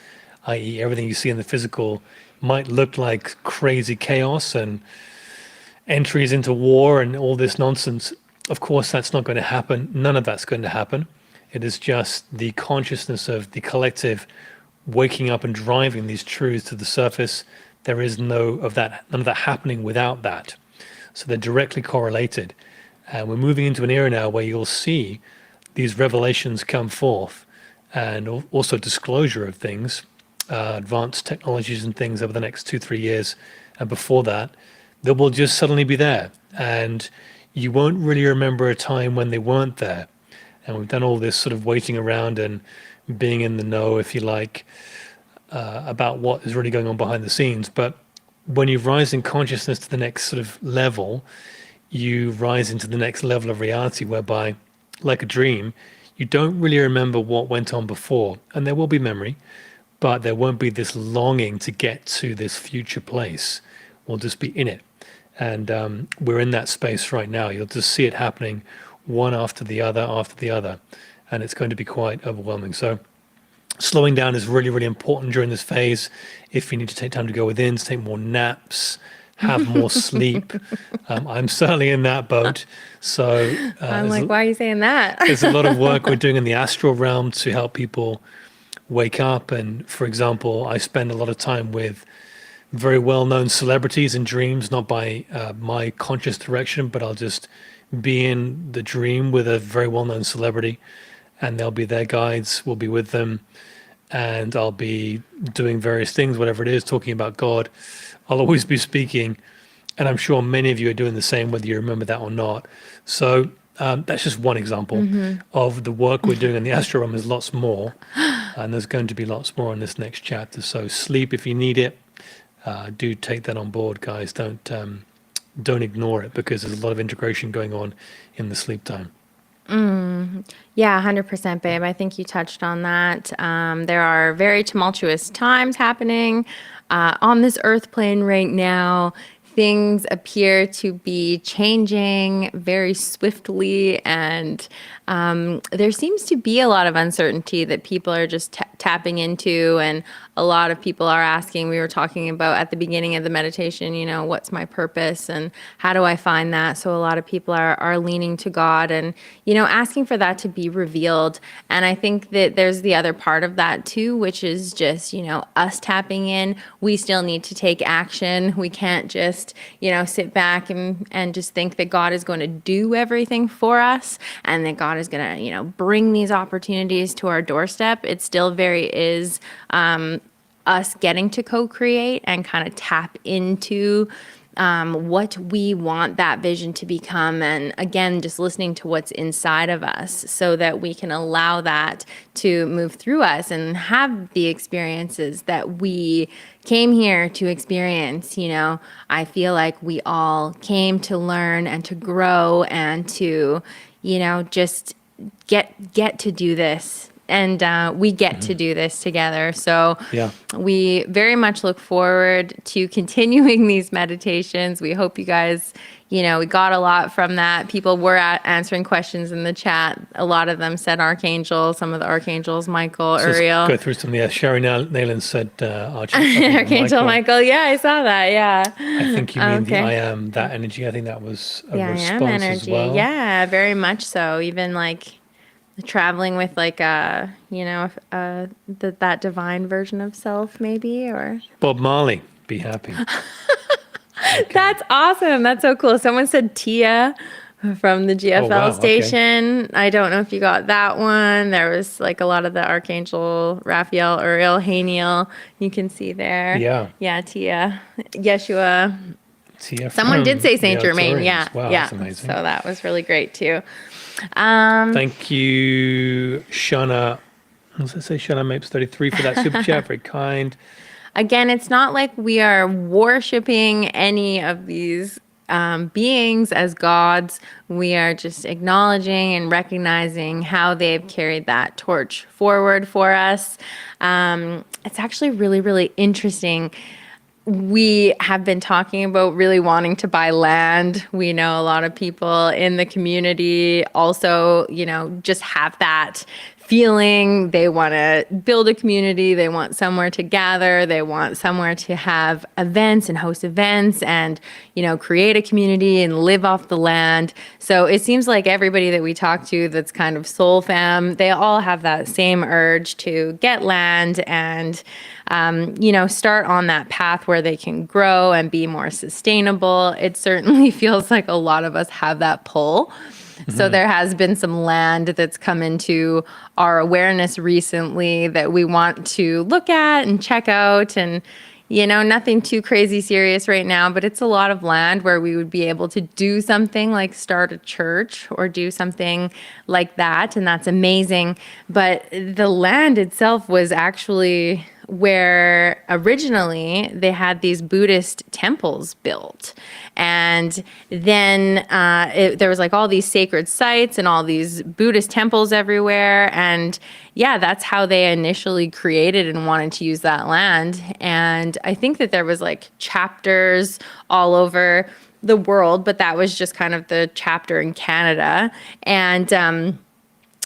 i.e., everything you see in the physical might look like crazy chaos and entries into war and all this nonsense. Of course, that's not going to happen. None of that's going to happen. It is just the consciousness of the collective waking up and driving these truths to the surface. There is none of that happening without that. So they're directly correlated. And we're moving into an era now where you'll see these revelations come forth, and also disclosure of things, advanced technologies and things over the next 2-3 years. And before that, they will just suddenly be there. And you won't really remember a time when they weren't there. And we've done all this sort of waiting around and being in the know, if you like, about what is really going on behind the scenes. But when you rise in consciousness to the next sort of level, you rise into the next level of reality whereby, like a dream, you don't really remember what went on before. And there will be memory, but there won't be this longing to get to this future place. We'll just be in it. And we're in that space right now. You'll just see it happening one after the other. And it's going to be quite overwhelming. So slowing down is really, really important during this phase. If you need to take time to go within, to take more naps, have more sleep. I'm certainly in that boat. So I'm like, why are you saying that? There's a lot of work we're doing in the astral realm to help people wake up. And for example, I spend a lot of time with very well-known celebrities in dreams, not by my conscious direction, but I'll just be in the dream with a very well-known celebrity, and they'll be their guides. We'll be with them, and I'll be doing various things, whatever it is, talking about God. I'll always be speaking, and I'm sure many of you are doing the same, whether you remember that or not. So that's just one example of the work we're doing in the astral realm. There's lots more, and there's going to be lots more in this next chapter. So sleep if you need it. Do take that on board, guys. Don't ignore it, because there's a lot of integration going on in the sleep time. Yeah, 100%, babe. I think you touched on that. There are very tumultuous times happening on this earth plane right now. Things appear to be changing very swiftly, and there seems to be a lot of uncertainty that people are just tapping into, and a lot of people are asking. We were talking about at the beginning of the meditation, what's my purpose and how do I find that? So a lot of people are leaning to God and, asking for that to be revealed. And I think that there's the other part of that too, which is just, us tapping in. We still need to take action. We can't just, sit back and just think that God is going to do everything for us and that God is going to, bring these opportunities to our doorstep. It still very is us getting to co-create and kind of tap into what we want that vision to become. And again, just listening to what's inside of us so that we can allow that to move through us and have the experiences that we came here to experience. I feel like we all came to learn and to grow and to, just get to do this. And we get to do this together. So Yeah. we very much look forward to continuing these meditations. We hope you guys, we got a lot from that. People were answering questions in the chat. A lot of them said Archangel, some of the Archangels, Michael, Just Uriel. go through some of the Sherry Nayland said Archangel Archangel Michael. Yeah, I saw that. Yeah. I think you mean the I am, that energy. I think that was a Yeah, I am response as energy. well. Yeah, very much so. Even like traveling with like that divine version of self, maybe, or Bob Marley, be happy. That's awesome. That's so cool. Someone said Tia, from the GFL wow, okay. station. I don't know if you got that one. There was like a lot of the Archangel Raphael, Uriel, Haniel. You can see there. Yeah. Yeah, Tia, Yeshua. TF Someone did from say the Saint Germain. Yeah, Arcturians. Wow, yeah. that's amazing. So that was really great too. Thank you, Shana. What does it say? Shana Mapes 33 for that super chat. Very kind. Again, it's not like we are worshiping any of these beings as gods. We are just acknowledging and recognizing how they've carried that torch forward for us. It's actually really, really interesting. We have been talking about really wanting to buy land. We know a lot of people in the community also, just have that feeling. They want to build a community. They want somewhere to gather. They want somewhere to have events and host events and, create a community and live off the land. So it seems like everybody that we talk to that's kind of soul fam, they all have that same urge to get land and, start on that path where they can grow and be more sustainable. It certainly feels like a lot of us have that pull. So there has been some land that's come into our awareness recently that we want to look at and check out. And, nothing too crazy serious right now, but it's a lot of land where we would be able to do something like start a church or do something like that. And that's amazing. But the land itself was actually where originally they had these Buddhist temples built. And then there was like all these sacred sites and all these Buddhist temples everywhere. And yeah, that's how they initially created and wanted to use that land. And I think that there was like chapters all over the world, but that was just kind of the chapter in Canada and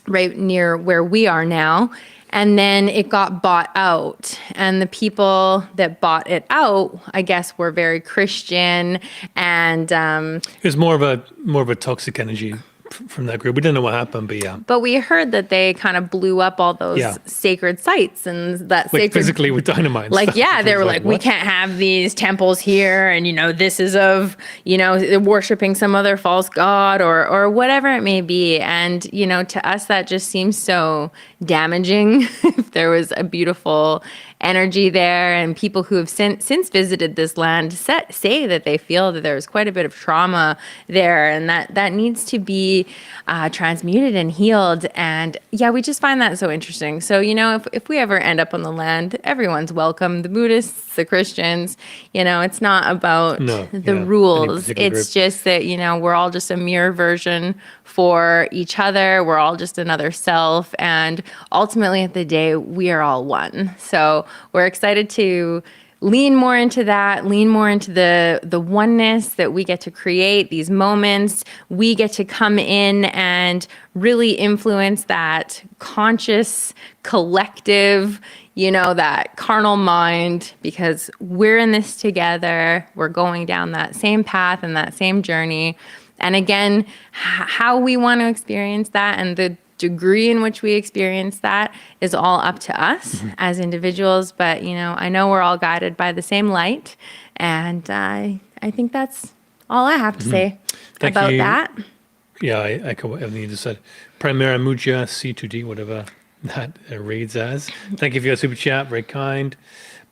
right near where we are now. And then it got bought out. And the people that bought it out, I guess, were very Christian. And it was more of a toxic energy from that group. We didn't know what happened, but yeah. But we heard that they kind of blew up all those sacred sites and that like sacred physically with dynamite. Like, stuff. yeah, they were like, we what? can't have these temples here. And, this is of, worshiping some other false god or whatever it may be. And, to us, that just seems so damaging. If there was a beautiful energy there and people who have since visited this land say that they feel that there's quite a bit of trauma there and that needs to be transmuted and healed. And yeah, we just find that so interesting. So, if we ever end up on the land, everyone's welcome. The Buddhists, the Christians, it's not about the rules. It's just that, we're all just a mirror version for each other. We're all just another self. And ultimately at the day, we are all one. So we're excited to lean more into that, lean more into the oneness that we get to create, these moments. We get to come in and really influence that conscious, collective, that carnal mind, because we're in this together. We're going down that same path and that same journey. And again, how we want to experience that and the degree in which we experience that is all up to us as individuals. But, I know we're all guided by the same light. And I think that's all I have to say about that. Yeah, I echo everything you just said. Primera Muja C2D, whatever that reads as. Thank you for your super chat. Very kind.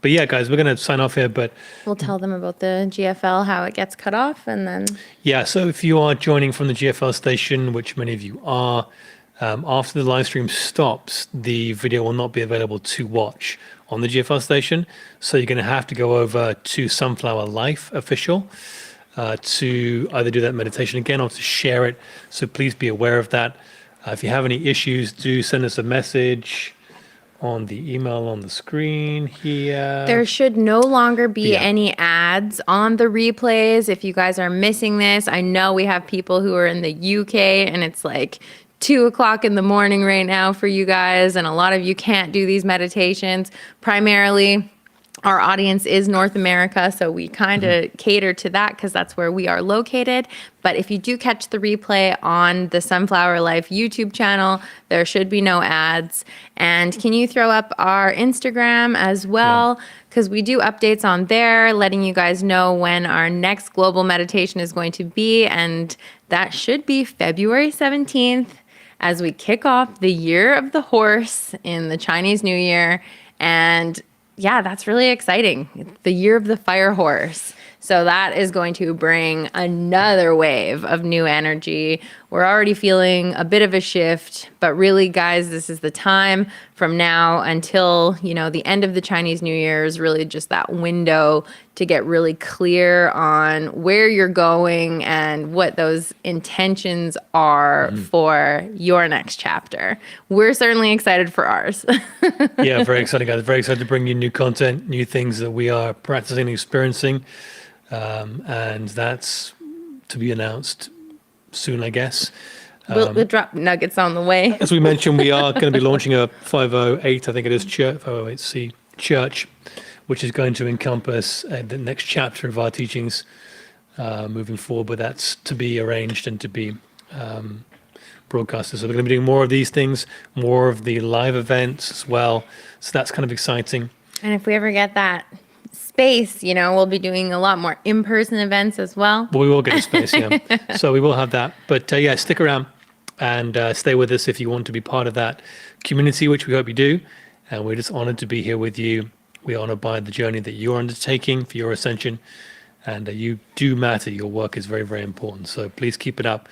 But yeah, guys, we're going to sign off here. But we'll tell them about the GFL, how it gets cut off. And then. Yeah, so if you are joining from the GFL station, which many of you are, after the live stream stops, the video will not be available to watch on the GFL station. So you're going to have to go over to Sunflower Life Official to either do that meditation again or to share it. So please be aware of that. If you have any issues, do send us a message on the email on the screen here. There should no longer be any ads on the replays. If you guys are missing this, I know we have people who are in the UK and it's like 2:00 in the morning right now for you guys. And a lot of you can't do these meditations. Primarily, Our audience is North America, so we kind of cater to that because that's where we are located. But if you do catch the replay on the Sunflower Life YouTube channel, there should be no ads. And can you throw up our Instagram as well? Because we do updates on there, letting you guys know when our next global meditation is going to be. And that should be February 17th as we kick off the year of the horse in the Chinese New Year. And yeah, that's really exciting. It's the year of the fire horse. So that is going to bring another wave of new energy. We're already feeling a bit of a shift, but really, guys, this is the time from now until, the end of the Chinese New Year is really just that window to get really clear on where you're going and what those intentions are for your next chapter. We're certainly excited for ours. Yeah, very exciting, guys. Very excited to bring you new content, new things that we are practicing and experiencing. And that's to be announced soon, I guess. We'll drop nuggets on the way. As we mentioned, we are going to be launching a 508, I think it is, 508c church, which is going to encompass the next chapter of our teachings moving forward. But that's to be arranged and to be broadcasted. So we're going to be doing more of these things, more of the live events as well. So that's kind of exciting. And if we ever get that space, we'll be doing a lot more in-person events as well. Well, we will get a space, yeah. So we will have that. But yeah, stick around and stay with us if you want to be part of that community, which we hope you do. And we're just honored to be here with you. We're honored by the journey that you're undertaking for your ascension. And you do matter. Your work is very, very important. So please keep it up.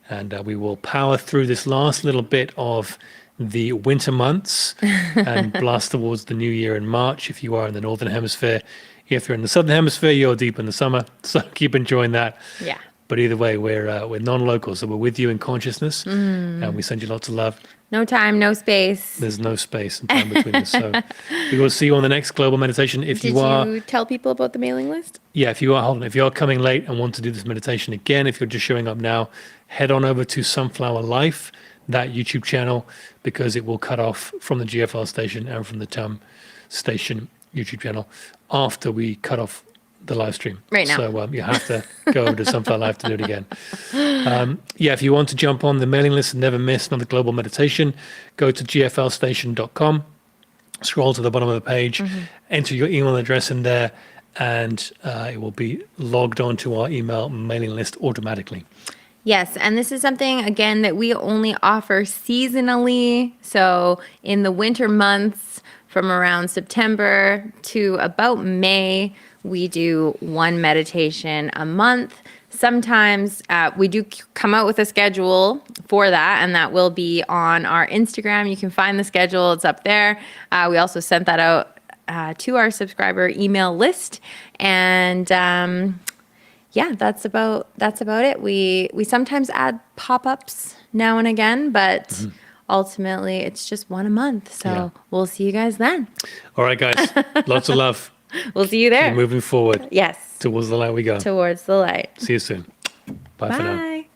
And we will power through this last little bit of the winter months and blast towards the new year in March if you are in the Northern Hemisphere. If you're in the Southern Hemisphere, you're deep in the summer. So keep enjoying that. Yeah. But either way, we're non-local. So we're with you in consciousness and we send you lots of love. No time, no space. There's no space and time between us. So we will see you on the next Global Meditation. If you Did you tell people about the mailing list? Yeah, if you are coming late and want to do this meditation again, if you're just showing up now, head on over to Sunflower Life, that YouTube channel, because it will cut off from the GFL station and from the TUM station YouTube channel after we cut off the live stream. Right now. So you have to go over to Sunflower Life to do it again. If you want to jump on the mailing list and never miss another global meditation, go to gflstation.com, scroll to the bottom of the page, enter your email address in there, and it will be logged onto our email mailing list automatically. Yes, and this is something, again, that we only offer seasonally. So in the winter months, from around September to about May, we do one meditation a month. Sometimes we do come out with a schedule for that, and that will be on our Instagram. You can find the schedule. It's up there. We also sent that out to our subscriber email list. And yeah, that's about it. We sometimes add pop-ups now and again, but ultimately it's just one a month. So we'll see you guys then. All right, guys. Lots of love. We'll see you there. Keep moving forward. Yes. Towards the light we go. Towards the light. See you soon. Bye for now. Bye.